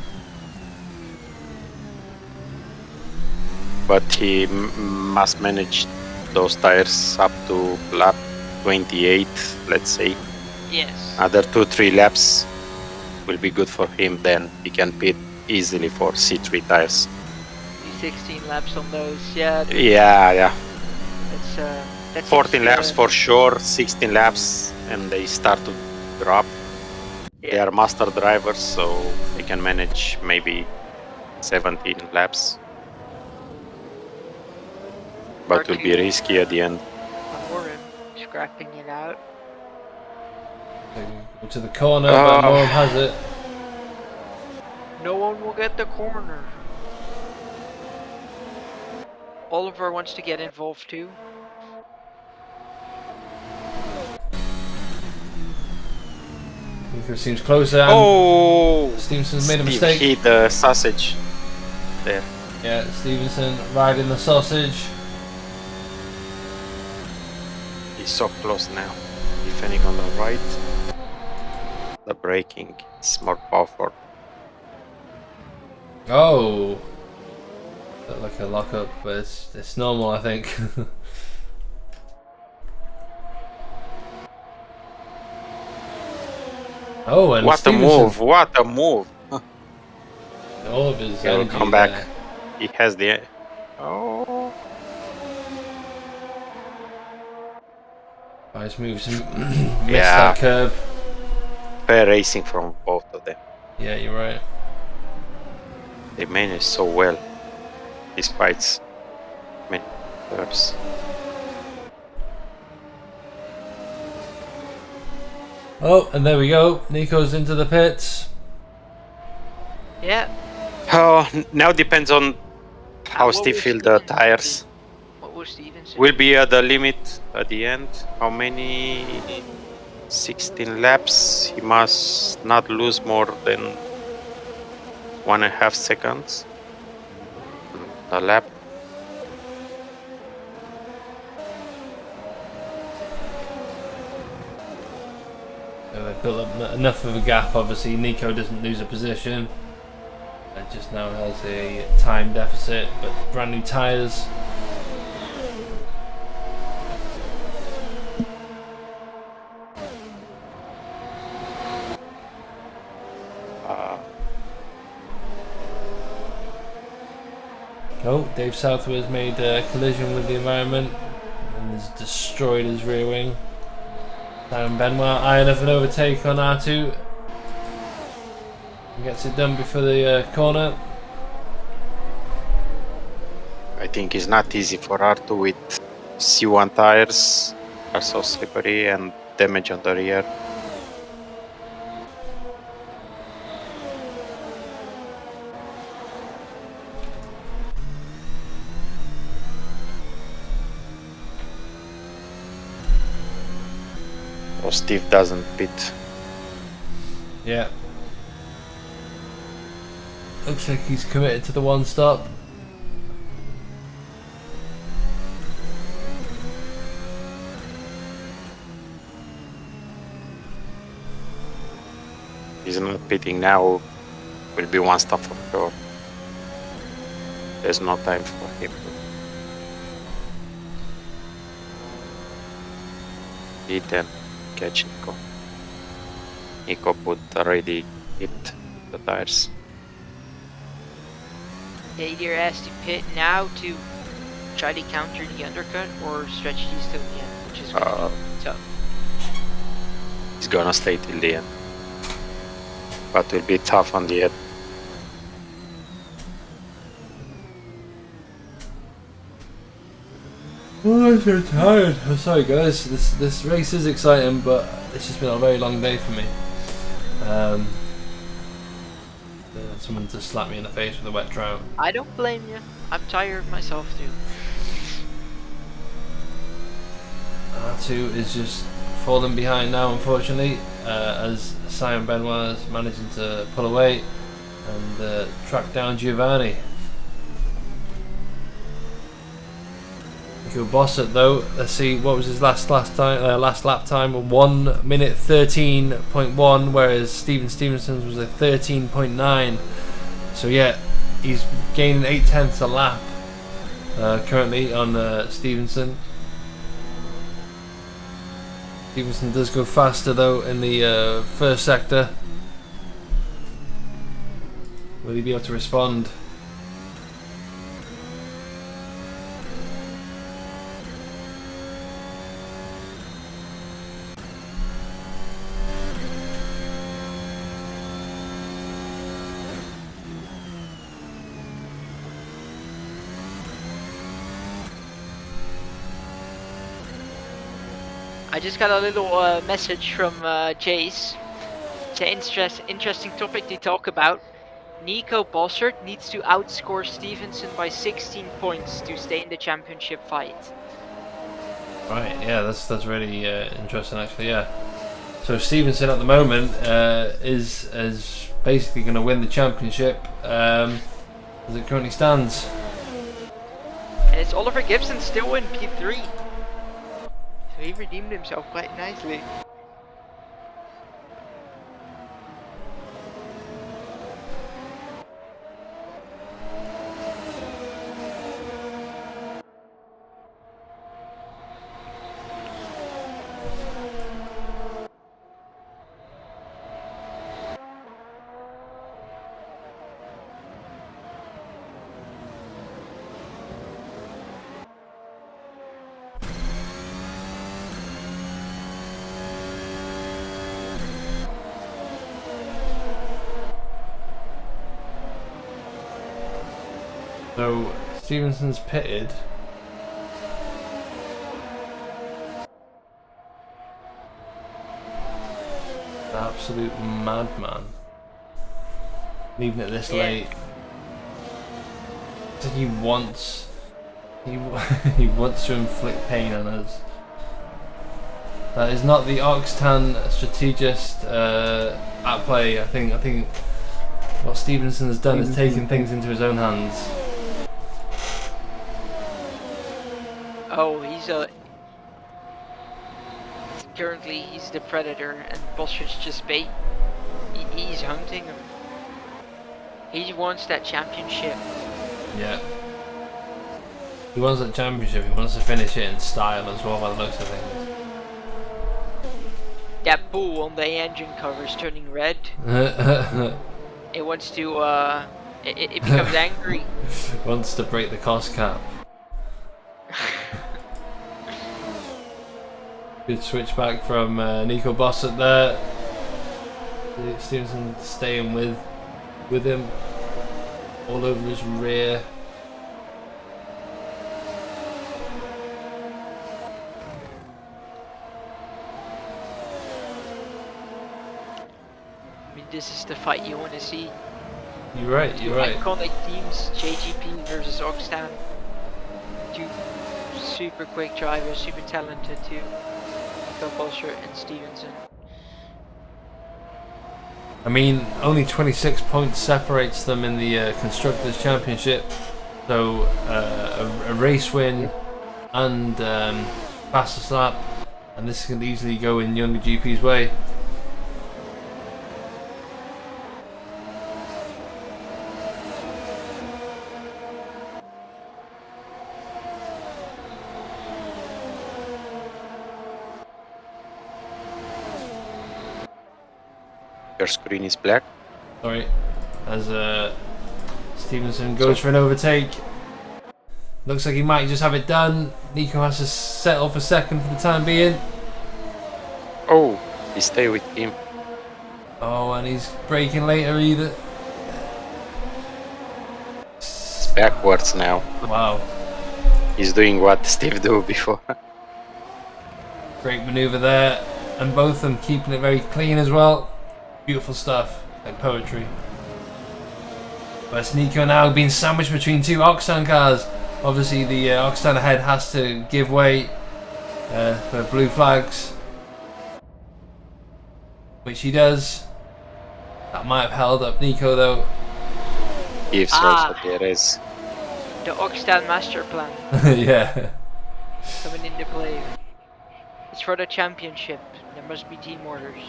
But he must manage those tires up to lap 28, let's say. Yes. Another 2-3 laps will be good for him, then he can pit easily for C3 tires. 16 laps on those, yeah. Yeah. That's 14 laps for sure, 16 laps, and they start to drop. Yeah. They are master drivers, so they can manage maybe 17 laps. But it will be risky at the end. Morin scrapping it out. To the corner, but Morum has it. No one will get the corner. Oliver wants to get involved too. Nico seems closer. And Stevenson's made a mistake. Steve hit the sausage there. Yeah, Stevenson riding the sausage. He's so close now. Defending on the right. The braking is more powerful. Oh! Looked like a lockup, but it's normal, I think. Oh, and What Stevenson, a move! What a move! all of his He'll energy come back. there. He has the. Oh. Nice moves and missed Yeah. that curb. Fair racing from both of them. Yeah, you're right. They manage so well these fights. Many curves. Oh, and there we go. Nico's into the pits. Yeah. Oh, now depends on how What Steve was feel the Stevenson? tires. What was Stevenson? Will be at the limit at the end. How many? 16 laps. He must not lose more than 1.5 seconds. the lap. So they've built up enough of a gap. Obviously, Nico doesn't lose a position. It just now has a time deficit, but brand new tyres. Oh, Dave Southwood has made a collision with the environment and has destroyed his rear wing. Simon Benoit eyeing up an overtake on R2. He gets it done before the corner. I think it's not easy for R2 with C1 tires, are so slippery and damage on the rear. So Steve doesn't pit. Yeah. Looks like he's committed to the one stop. He's not pitting now, will be one stop for sure. There's no time for him to pit and catch Nico. Nico would already hit the tires. They either has to pit now to try to counter the undercut or stretch these till the end, which is going to be tough. He's gonna stay till the end. But will be tough on the end. Oh, I'm so tired. I'm sorry guys, this race is exciting, but it's just been a very long day for me. Someone just slapped me in the face with a wet trout. I don't blame you. I'm tired myself too. R2 is just falling behind now, unfortunately, as Simon Benoit is managing to pull away and track down Giovanni. Nico Bossert though, let's see what was his last lap time, 1 minute 13.1, whereas Steven Stevenson's was a 13.9. So yeah, he's gaining 0.8 a lap currently on Stevenson. Stevenson does go faster though in the first sector. Will he be able to respond? I just got a little message from Chase. It's an interesting topic to talk about. Nico Bossert needs to outscore Stevenson by 16 points to stay in the championship fight. Right, yeah, that's really interesting actually, yeah. So Stevenson at the moment is basically going to win the championship as it currently stands. And it's Oliver Gibson still in P3. So he redeemed himself quite nicely. So Stevenson's pitted. Absolute madman. Leaving it this late. So he wants he wants to inflict pain on us. That is not the Oxtan strategist at play. I think what Stevenson has done is taken things into his own hands. Oh, currently he's the predator and Bolsher's just bait. He's hunting him. He wants that championship. Yeah. He wants that championship. He wants to finish it in style as well, by the looks of things. That bull on the engine cover is turning red. It wants to, it becomes angry. Wants to break the cost cap. Good switch back from Nico Bossert there. Stevenson staying with him all over his rear. I mean, this is the fight you want to see. You're right, you're right. Iconic teams, JGP versus Oxtan. Two super quick drivers, super talented too. Bolsher and Stevenson. I mean, only 26 points separates them in the Constructors' Championship. So, a race win and fastest lap. And this can easily go in Younger GP's way. Your screen is black. Sorry, as Stevenson goes for an overtake. Looks like he might just have it done. Nico has to settle for second for the time being. Oh, he stay with him. Oh, and he's braking later either. It's backwards now. Wow. He's doing what Steve do before. Great maneuver there. And both of them keeping it very clean as well. Beautiful stuff, like poetry. But it's Nico now being sandwiched between two Oxtan cars. Obviously the Oxtan ahead has to give way for blue flags. Which he does. That might have held up Nico though. Gives also DRS. The Oxtan master plan Yeah. coming into play. It's for the championship. There must be team orders.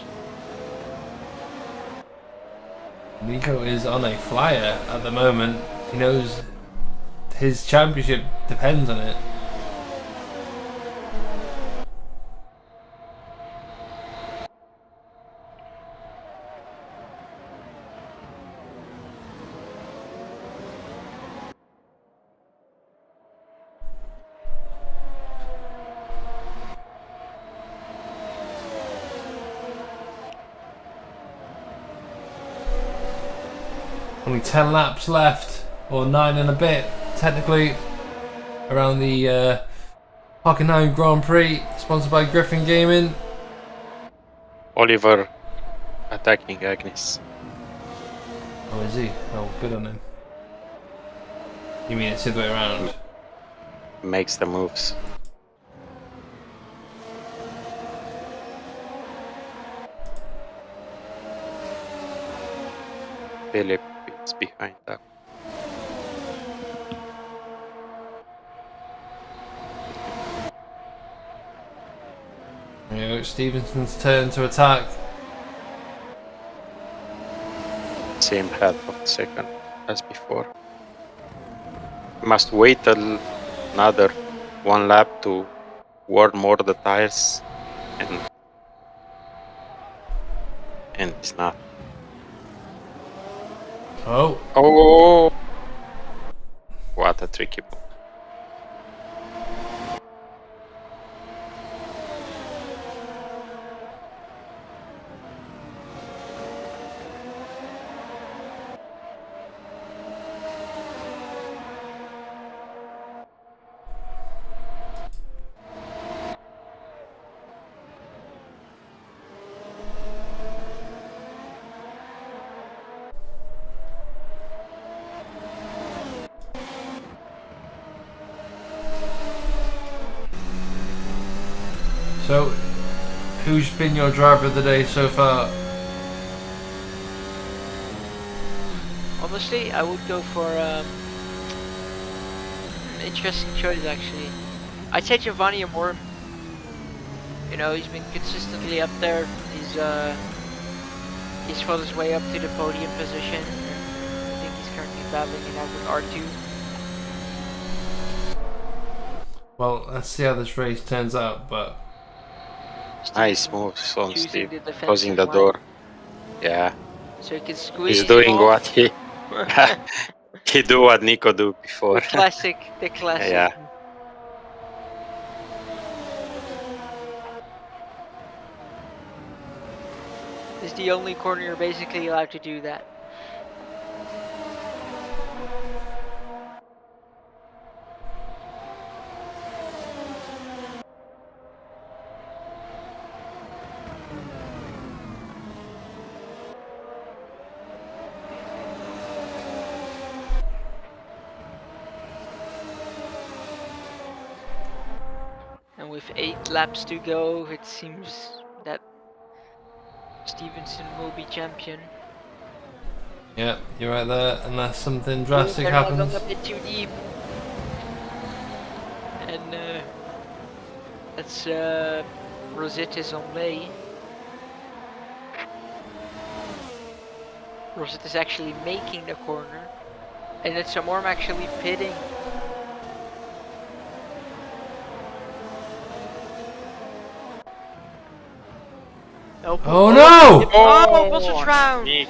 Nico is on a flyer at the moment. He knows his championship depends on it. Only 10 laps left, or 9 and a bit, technically, around the Hockenheimring Grand Prix, sponsored by Griffin Gaming. Oliver attacking Agnes. Oh, is he? Oh, good on him. You mean it's the other way around? Makes the moves. Philip is behind that. There you go, Stevenson's turn to attack. Same path for the second as before. Must wait another one lap to warm more the tires and it's not. Oh, Oh, what a tricky ball. so who's been your driver of the day so far? Honestly, I would go for interesting choice actually. I'd say Giovanni more. You know, he's been consistently up there. He's fought his way up to the podium position. I think he's currently battling it out with R2. Well, let's see how this race turns out, but Nice moves on Choosing Steve, the defensive closing the line. door. Yeah, So he can squeeze he's doing off. what he do what Nico do before. The classic. Yeah. This is the only corner you're basically allowed to do that. And with 8 laps to go, it seems that Stevenson will be champion. yeah, you're right there, unless something drastic They're happens. not going a bit too deep. And that's Rosetta's on way. Rosetta's actually making the corner. And it's Samorm actually pitting. Oh no! Oh, Bottas round!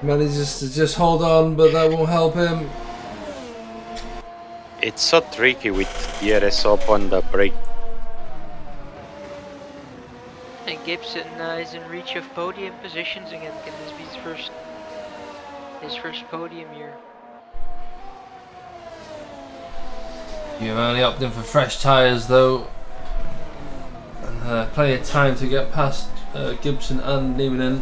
Manages to just hold on, but that won't help him. It's so tricky with DRS up on the brake. And Gibson is in reach of podium positions again. Can this be his first podium year? You've only opted for fresh tyres though. And plenty of time to get past Gibson and Nieminen.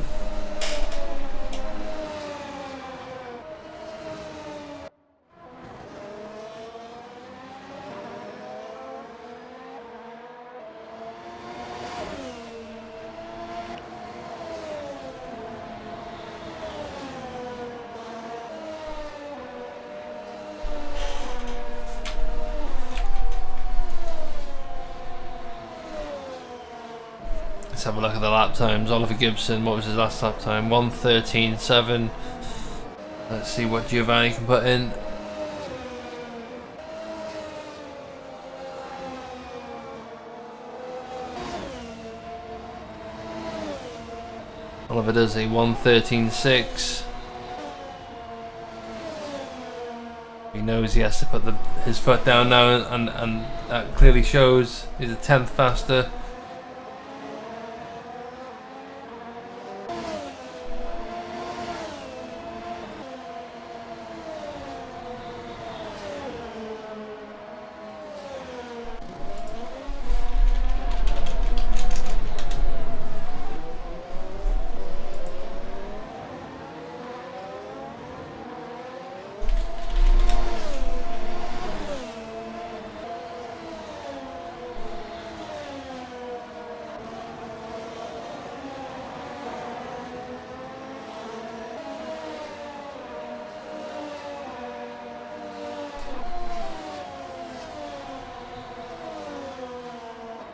Let's have a look at the lap times. Oliver Gibson, what was his last lap time? 1:13.7. Let's see what Giovanni can put in. Oliver does a 1:13.6. He knows he has to put his foot down now, and that clearly shows. He's a 10th faster.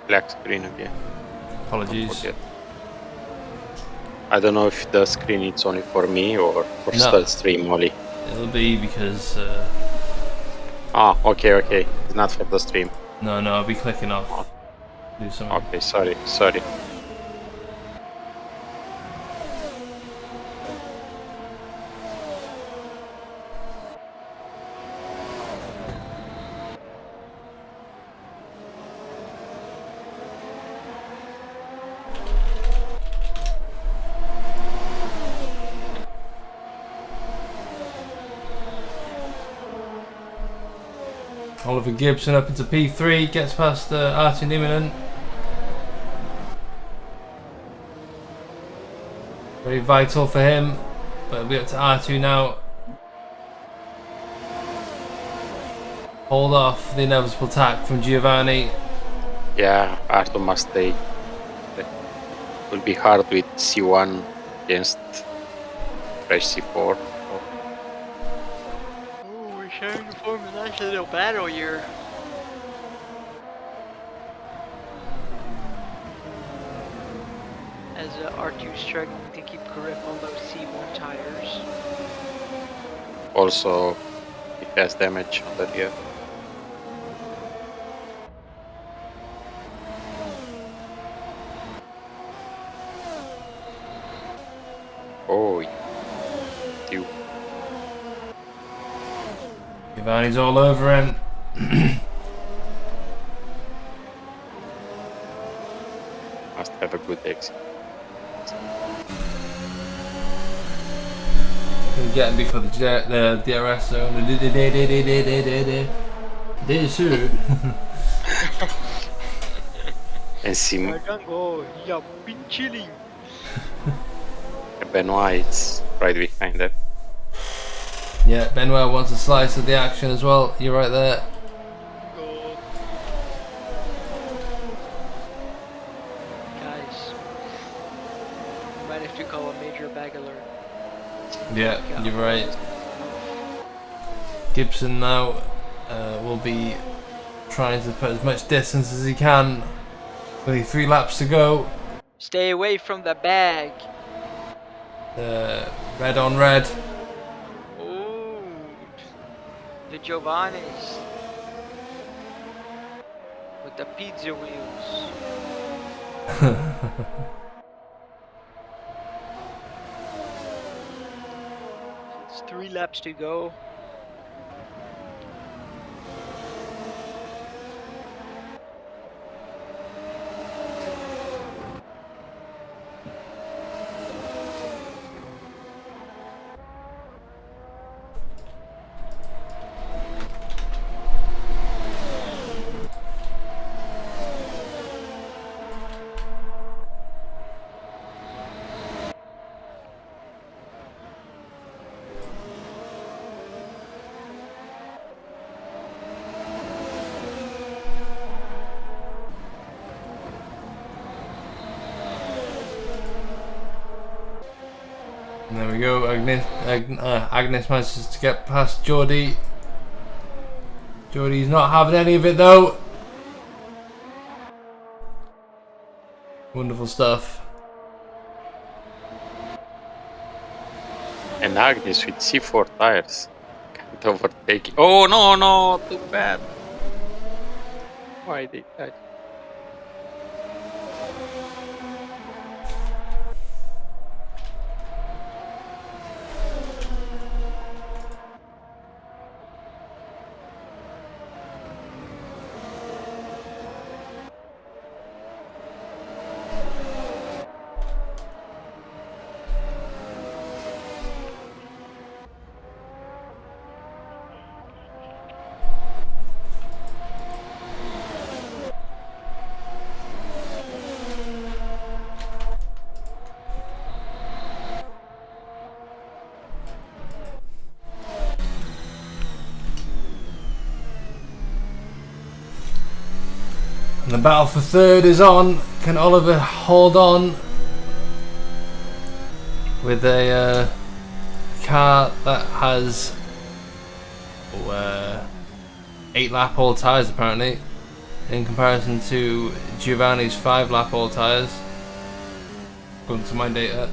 Black screen again. Apologies. I don't know if the screen is only for me or for the stream only. It'll be because. Okay. It's not for the stream. No, I'll be clicking off. Do something. Okay, sorry. Oliver Gibson up into P3, gets past Artie Nieminen. Very vital for him, but it'll be up to R2 now. Hold off the inevitable attack from Giovanni. Yeah, Arthur must stay. It will be hard with C1 against fresh C4. Oh, we're sharing the Formula National battle here. as R2 struggling to keep grip on those C1 tires. Also, it has damage on the rear. Oh, you. Giovanni's all over him. Must have a good exit. Gonna get him before the DRS zone. And see Gango, yeah, been chilling. Benoit, it's right behind them. Yeah, Benoit wants a slice of the action as well. You're right there. Guys, you might have to call a major bag alert. Yeah, you're right. Gibson now will be trying to put as much distance as he can. Only 3 laps to go. Stay away from the bag. Red on red. Ooh, the Giovannis with the pizza wheels. It's 3 laps to go. And there we go. Agnes manages to get past Geordie. Geordie's not having any of it though. Wonderful stuff. And Agnes with C4 tires can't overtake it. Oh no, too bad. Why did that? And the battle for third is on. Can Oliver hold on with a car that has 8 lap all tyres apparently, in comparison to Giovanni's 5 lap all tyres, according to my data.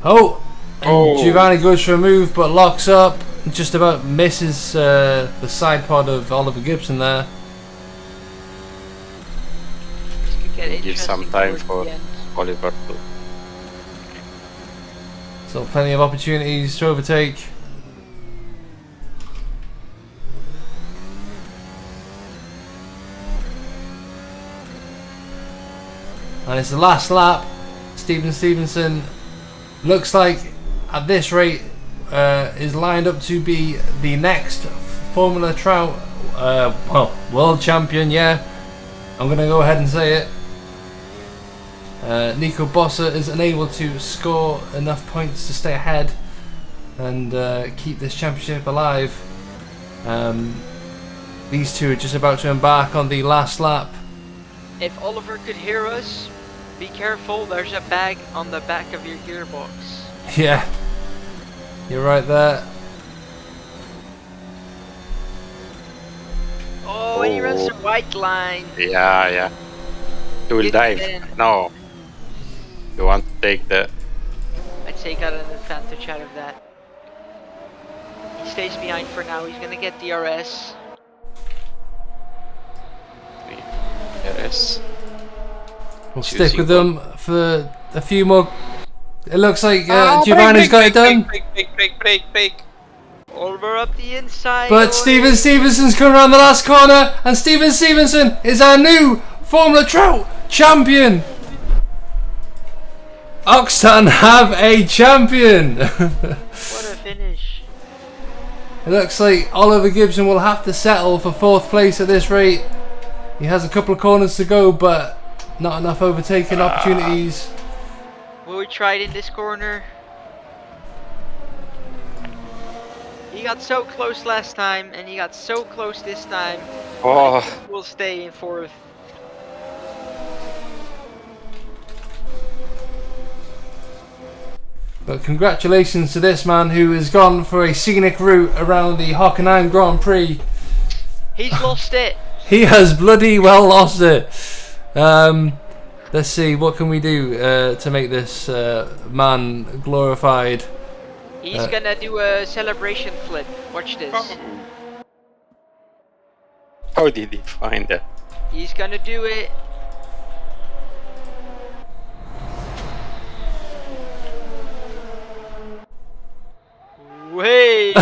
Oh! And Giovanni goes for a move but locks up, just about misses the side pod of Oliver Gibson there. This could get Give some time towards for the end. Oliver to. So plenty of opportunities to overtake. And it's the last lap. Stevenson looks like at this rate is lined up to be the next Formula Trout world champion. Yeah, I'm gonna go ahead and say it. Nico Bossa is unable to score enough points to stay ahead and keep this championship alive. These two are just about to embark on the last lap If Oliver could hear us, be careful, there's a bag on the back of your gearbox. Yeah. You're right there. Oh, and he runs the white line. Yeah, yeah. You will Good dive. spin. No. You want to take the... I'd say got an advantage out of that. He stays behind for now, he's gonna get DRS. Yes. We'll stick with them for a few more. It looks like Giovanni's got it done. Break. Oliver up the inside. But Steven Stevenson's coming around the last corner, and Steven Stevenson is our new Formula Trout champion. Oxtan have a champion. What a finish. It looks like Oliver Gibson will have to settle for 4th place at this rate. He has a couple of corners to go, but not enough overtaking opportunities. Will we try it in this corner? He got so close last time, and he got so close this time. Oh, We'll stay in 4th. But congratulations to this man who has gone for a scenic route around the Hockenheimring Grand Prix. He's lost it. He has bloody well lost it. Let's see, what can we do to make this man glorified? He's gonna do a celebration flip. Watch this. how did he find that? He's gonna do it. Wait.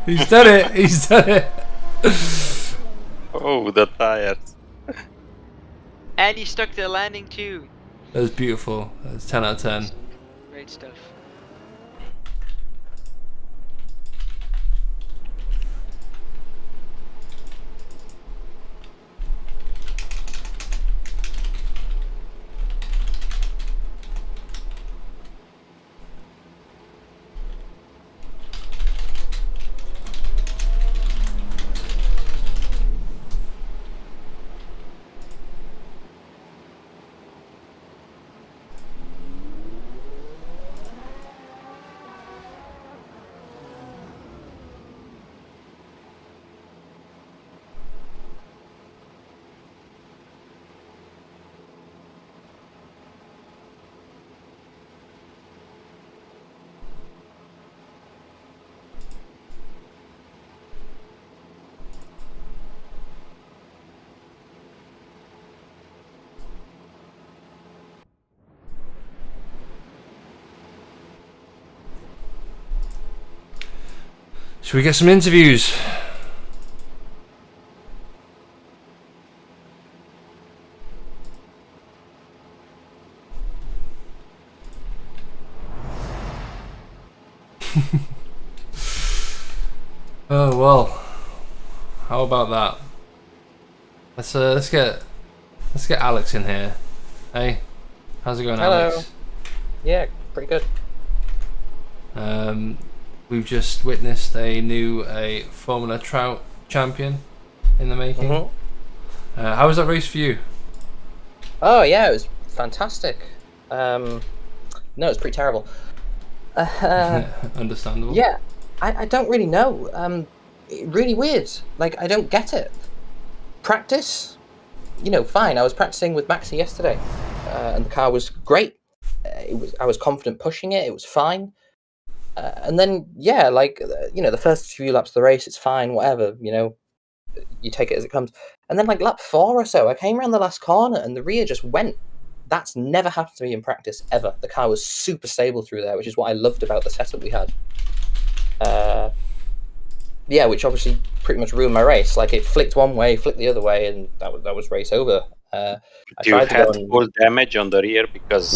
He's done it, he's done it. Oh, the tires. And he stuck the landing too. That was beautiful. That's 10 out of 10. Great stuff. Should we get some interviews? Oh well. How about that? Let's get Alex in here. Hey, how's it going, Hello. Alex? Yeah, pretty good. We've just witnessed a Formula Trout champion in the making. How was that race for you? Oh yeah, it was fantastic. No, it was pretty terrible. Understandable. Yeah, I don't really know. Really weird. Like, I don't get it. Practice, fine. I was practicing with Maxi yesterday, and the car was great. I was confident pushing it. It was fine. And then, yeah, the first few laps of the race, it's fine, whatever, you take it as it comes. And then, lap 4 or so, I came around the last corner and the rear just went. That's never happened to me in practice, ever. The car was super stable through there, which is what I loved about the setup we had. Yeah, which obviously pretty much ruined my race. Like, it flicked one way, flicked the other way, and that was race over. You had full damage on the rear because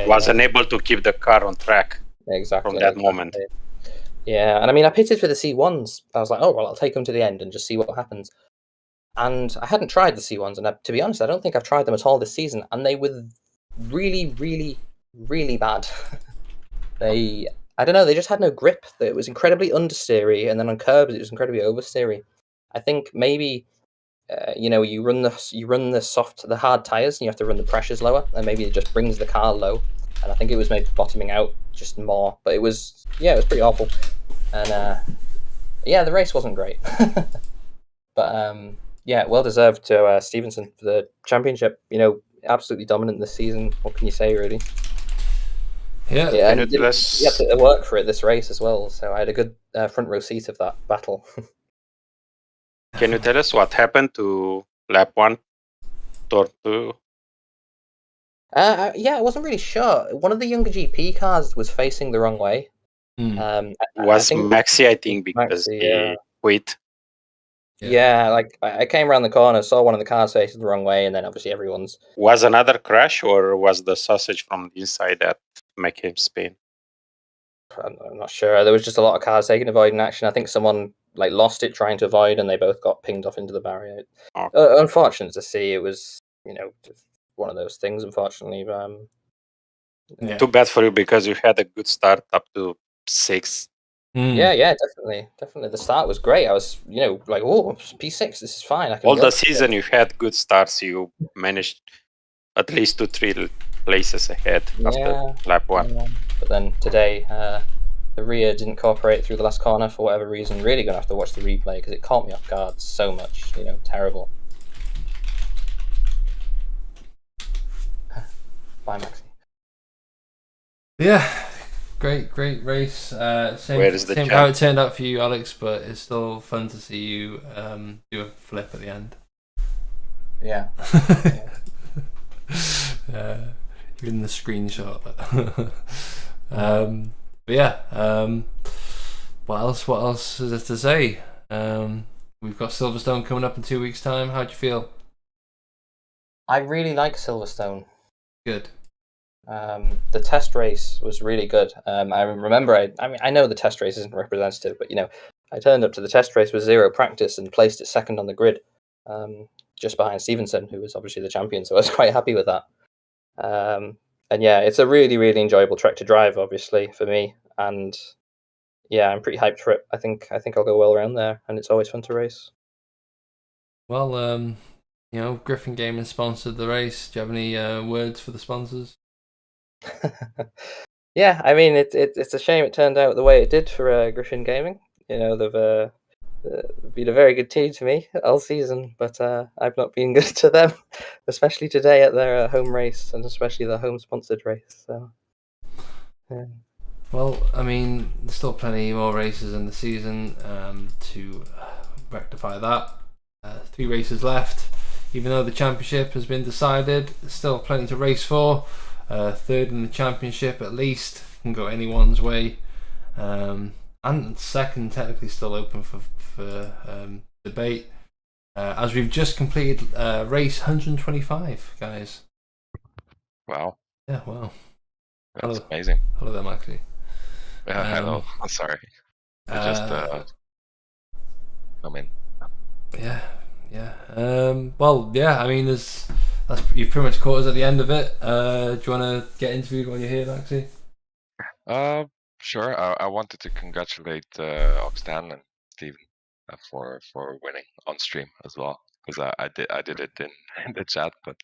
wasn't able to keep the car on track. Exactly. From that moment. Yeah, and I mean, I pitted for the C1s. I was like, oh, well, I'll take them to the end and just see what happens. And I hadn't tried the C1s, and to be honest, I don't think I've tried them at all this season, and they were really, really, really bad. I don't know, they just had no grip. It was incredibly understeery, and then on curbs, it was incredibly oversteery. I think maybe you run the hard tires, and you have to run the pressures lower, and maybe it just brings the car low. And I think it was maybe bottoming out just more, but it was pretty awful. And the race wasn't great, but well deserved to Stevenson for the championship. Absolutely dominant this season. What can you say, really? Yeah. Yeah, and you tell us- he had to work for it this race as well. So I had a good front row seat of that battle. Can you tell us what happened to lap 1, turn 2? I wasn't really sure. One of the younger GP cars was facing the wrong way. Was think Maxi, I think, because Maxi, he quit. Yeah, like I came around the corner, saw one of the cars facing the wrong way, and then obviously everyone's. Was another crash, or was the sausage from the inside that make him spin? I'm not sure. There was just a lot of cars taking avoiding action. I think someone lost it trying to avoid, and they both got pinged off into the barrier. Unfortunate to see. It was just one of those things. Unfortunately, Too bad for you, because you had a good start up to 6. Yeah, definitely. The start was great. I was, like, oh, P6. This is fine. I can All go. the season you had good starts. You managed at least 2-3 places ahead after lap 1. But then today, the rear didn't cooperate through the last corner for whatever reason. Really gonna have to watch the replay because it caught me off guard so much. Terrible. Bye, Maxi. Yeah, great race. Same how it turned out for you, Alex, but it's still fun to see you do a flip at the end. Yeah. You're in the screenshot. But yeah, what else is there to say? We've got Silverstone coming up in 2 weeks' time. How do you feel? I really like Silverstone. Good. The test race was really good. I remember, I know the test race isn't representative, but I turned up to the test race with zero practice and placed it second on the grid, just behind Stevenson, who was obviously the champion. So I was quite happy with that. And yeah, it's a really, really enjoyable track to drive, obviously, for me. And yeah, I'm pretty hyped for it. I think I'll go well around there, and it's always fun to race. Well, Griffin Gaming sponsored the race. Do you have any words for the sponsors? Yeah, I mean, it's a shame it turned out the way it did for Griffin Gaming. They've been a very good team to me all season, but I've not been good to them, especially today at their home race, and especially the home sponsored race. So, yeah. Well, I mean, there's still plenty more races in the season to rectify that. 3 races left. Even though the championship has been decided, there's still plenty to race for. 3rd in the championship at least can go anyone's way, and 2nd technically still open for debate. As we've just completed race 125, guys. Wow. Yeah, wow. That's amazing. Hello there, Maxi. Yeah, hello. I'm sorry. I just come in. Yeah. Well, yeah. I mean, you've pretty much caught us at the end of it. Do you want to get interviewed while you're here, Maxi? Sure. I wanted to congratulate Oxtan and Steven for winning on stream as well, because I did it in the chat, but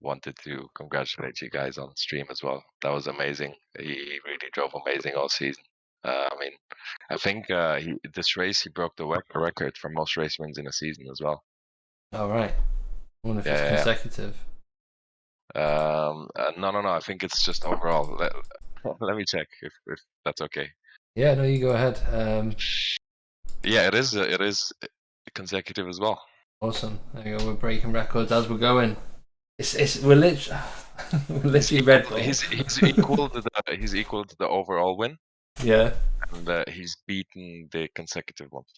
wanted to congratulate you guys on stream as well. That was amazing. He really drove amazing all season. I mean, I think this race he broke the record for most race wins in a season as well. All right. I wonder if it's consecutive. No. I think it's just overall. Let me check if that's okay. Yeah, no, you go ahead. Yeah, it is consecutive as well. Awesome. There you go. We're breaking records as we're going. We're literally Red Bull. He's equal to the overall win. Yeah. And he's beaten the consecutive ones.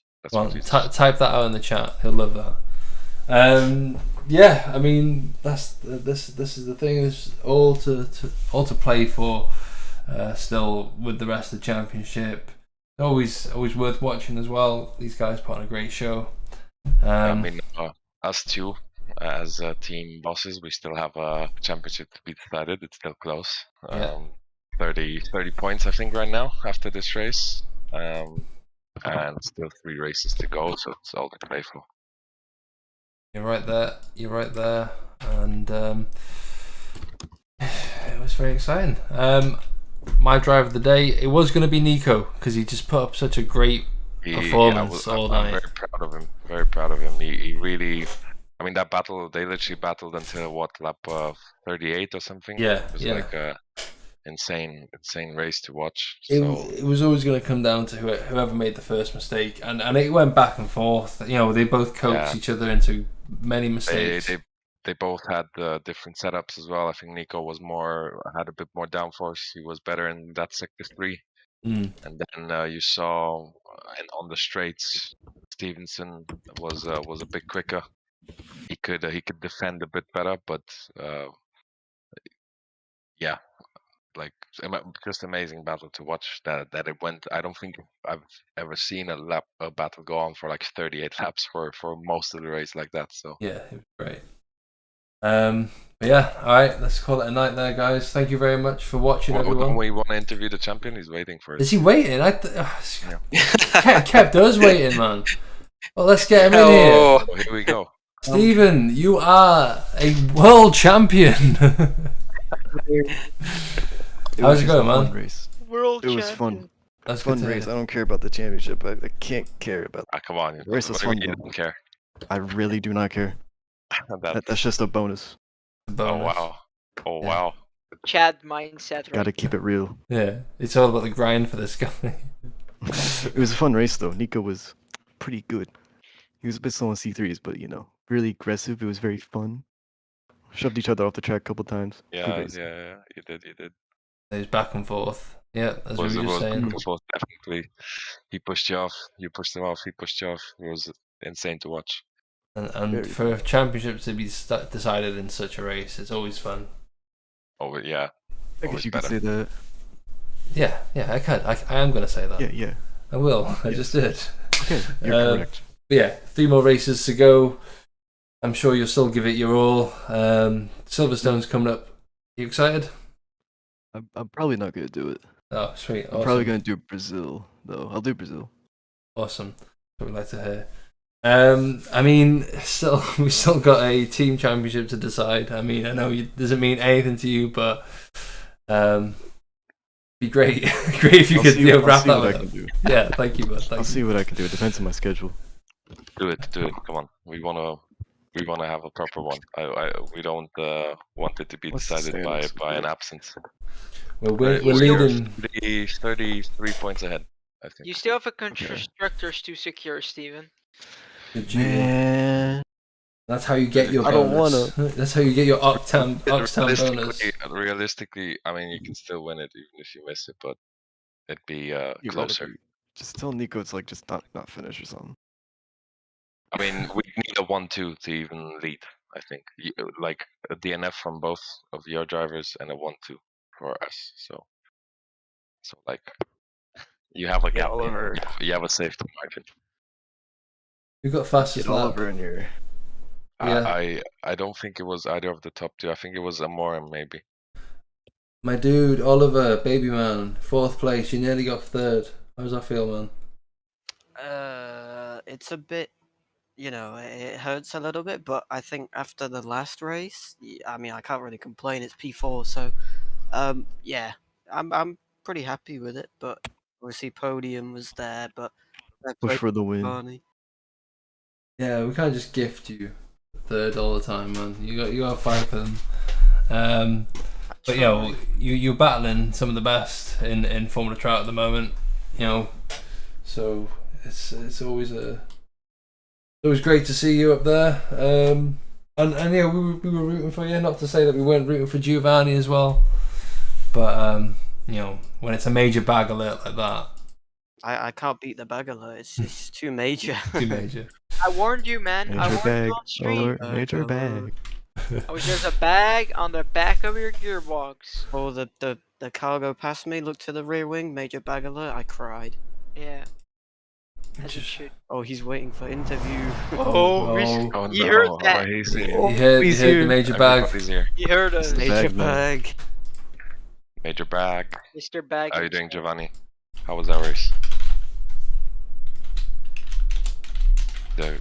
Type that out in the chat. He'll love that. Yeah, I mean this is the thing. It's all to play for. Still with the rest of the championship. Always worth watching as well. These guys put on a great show. I mean, us two as team bosses, we still have a championship to be decided. It's still close. 30 points, I think, right now after this race. And still 3 races to go, so it's all to play for. You're right there. You're right there, and it was very exciting. My drive of the day, it was going to be Nico because he just put up such a great performance all night. I'm very proud of him. Very proud of him. He really. I mean, that battle, they literally battled until what, lap 38 or something. Yeah, It was like a insane race to watch. It was always going to come down to whoever made the first mistake, and it went back and forth. You know, they both coaxed each other into many mistakes. They both had different setups as well. I think Nico had a bit more downforce. He was better in that sector 3. And then you saw, and on the straights, Stevenson was a bit quicker. He could defend a bit better, but yeah, like just amazing battle to watch. That it went. I don't think I've ever seen a battle go on for like 38 laps for most of the race like that. So yeah, it was great. But yeah, all right, let's call it a night there, guys. Thank you very much for watching, everyone. Don't we want to interview the champion? He's waiting for us. Is he waiting? Kept us waiting, man. Well, let's get him in here. Oh, here we go. Stephen, you are a world champion. How's it going, man? Race. World It was champion. fun. That's Fun good to race. hear. I don't care about the championship. I can't care about. Come on, The race was what do you fun, mean you though. don't care. I really do not care. That- That's just a bonus. oh Bonus. wow! Oh Yeah. wow! Chad mindset. Right? Gotta keep it real. Yeah, it's all about the grind for this guy. It was a fun race though. Nico was pretty good. He was a bit slow on C3s, but really aggressive. It was very fun. Shoved each other off the track a couple times. Good Yeah, race. yeah, you did. It was back and forth. Yeah, as we Was were just saying. definitely. He pushed you off. You pushed him off. He pushed you off. It was insane to watch. And Very for a championship to be decided in such a race, it's always fun. Oh but yeah, I always guess you could better. say that. Yeah, I can. I am going to say that. Yeah. I will. I just did. Okay, you're correct. But yeah, 3 more races to go. I'm sure you'll still give it your all. Silverstone's coming up. You excited? I'm probably not gonna do it. Oh, sweet. I'm probably gonna do Brazil though. I'll do Brazil. Awesome. What we'd like to hear. I mean, we still got a team championship to decide. I mean, I know it doesn't mean anything to you, but be great if you could wrap that what I up. can do. Yeah, thank you, bud. I'll see what I can do. It depends on my schedule. Do it. Come on. We wanna have a proper one. We don't want it to be What's the decided by status? an absence. Well, we're You're leading. 33 points ahead, I think. You still have a constructors to secure, Steven. Man, That's how you get your I don't bonus. That's how you get your Octam bonus. Realistically, I mean, you can still win it even if you miss it, but it'd be you gotta closer. just tell Nico it's like just not finish or something. I mean, we need a 1-2 to even lead. I think like a DNF from both of your drivers and a 1-2 for us. So like you have a gap. Oliver. You have a safety margin. Who got fastest Get lap? Oliver in here. Yeah. I don't think it was either of the top 2. I think it was Amorim maybe. My dude, Oliver, baby man, 4th place. You nearly got 3rd. How does that feel, man? It's a bit, it hurts a little bit, but I think after the last race, I mean, I can't really complain. It's P4, so yeah, I'm pretty happy with it. But obviously, podium was there, but Push for the win. Barney. Yeah, we can't just gift you 3rd all the time, man. You got to fight for them. But yeah, well, you're battling some of the best in Formula Trout at the moment. So it's always great to see you up there. And yeah, we were rooting for you. Not to say that we weren't rooting for Giovanni as well, but when it's a major bag alert like that, I can't beat the bag alert. It's too major. too major. I warned you, man. I Major warned bag. you on stream. Alert. Major bag. There's a bag on the back of your gearbox. Oh, the cargo passed me. Looked to the rear wing. Major bag alert. I cried. Yeah. As it should. Oh, he's waiting for interview. Oh, Oh, you no. heard that. He's here. You heard the major bag. Everybody's here. You heard us, Major Bag, man. bag. Major bag. Mr. Bag. How are you doing, Giovanni? How was that race? The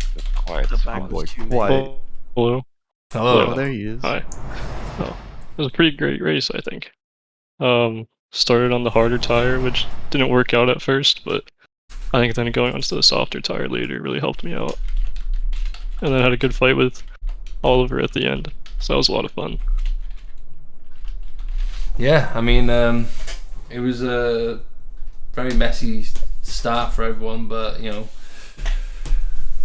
quiet. The bag boy, was too quiet. big. Hello. Hello. Oh, there he is. Hi. Oh, it was a pretty great race, I think. Started on the harder tire, which didn't work out at first, but I think then going onto the softer tire later really helped me out. And then had a good fight with Oliver at the end, so that was a lot of fun. Yeah, I mean, it was a very messy start for everyone, but you know,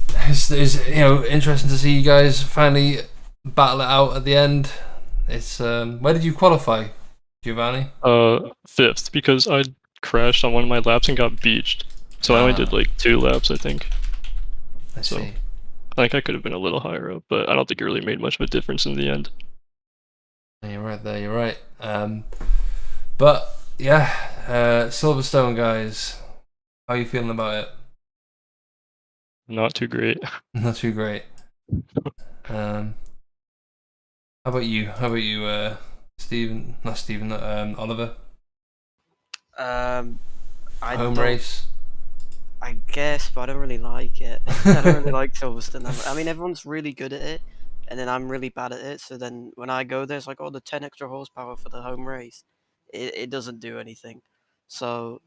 it's interesting to see you guys finally battle it out at the end. It's where did you qualify, Giovanni? 5th, because I crashed on one of my laps and got beached, so I only did like 2 laps, I think. I So, see. I think I could have been a little higher up, but I don't think it really made much of a difference in the end. You're right there. You're right. But yeah, Silverstone guys, how are you feeling about it? Not too great. Not too great. How about you? Stephen? Not Stephen. Oliver. I Home don't- race. I guess, but I don't really like it. I don't really like Silverstone. I mean, everyone's really good at it, and then I'm really bad at it. So then when I go there, it's like, oh, the 10 extra horsepower for the home race. It doesn't do anything. So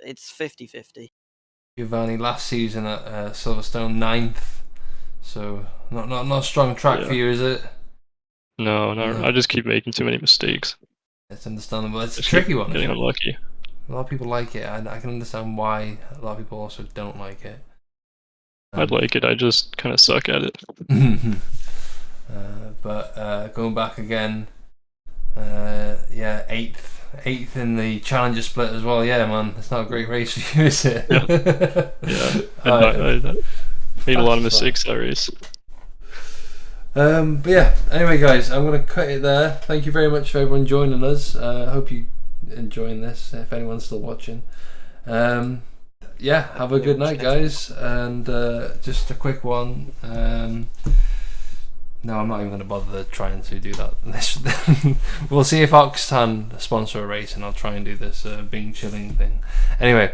it's 50-50. Giovanni last season at Silverstone 9th. So not a strong track for Yeah. you, is it? No, No. I just keep making too many mistakes. It's understandable. It's a Just tricky keep one. Getting unlucky. A lot of people like it. I can understand why a lot of people also don't like it. I'd like it, I just kind of suck at it. But going back again, yeah, eighth in the Challenger split as well. Yeah, man, it's not a great race for you, is it? Yeah, I made a lot of mistakes that race. But yeah, anyway guys, I'm going to cut it there. Thank you very much for everyone joining us. I hope you enjoying this, if anyone's still watching. Yeah, have a good night guys, and just a quick one, no, I'm not even going to bother trying to do that. We'll see if Octan sponsor a race, and I'll try and do this Bing chilling thing. Anyway,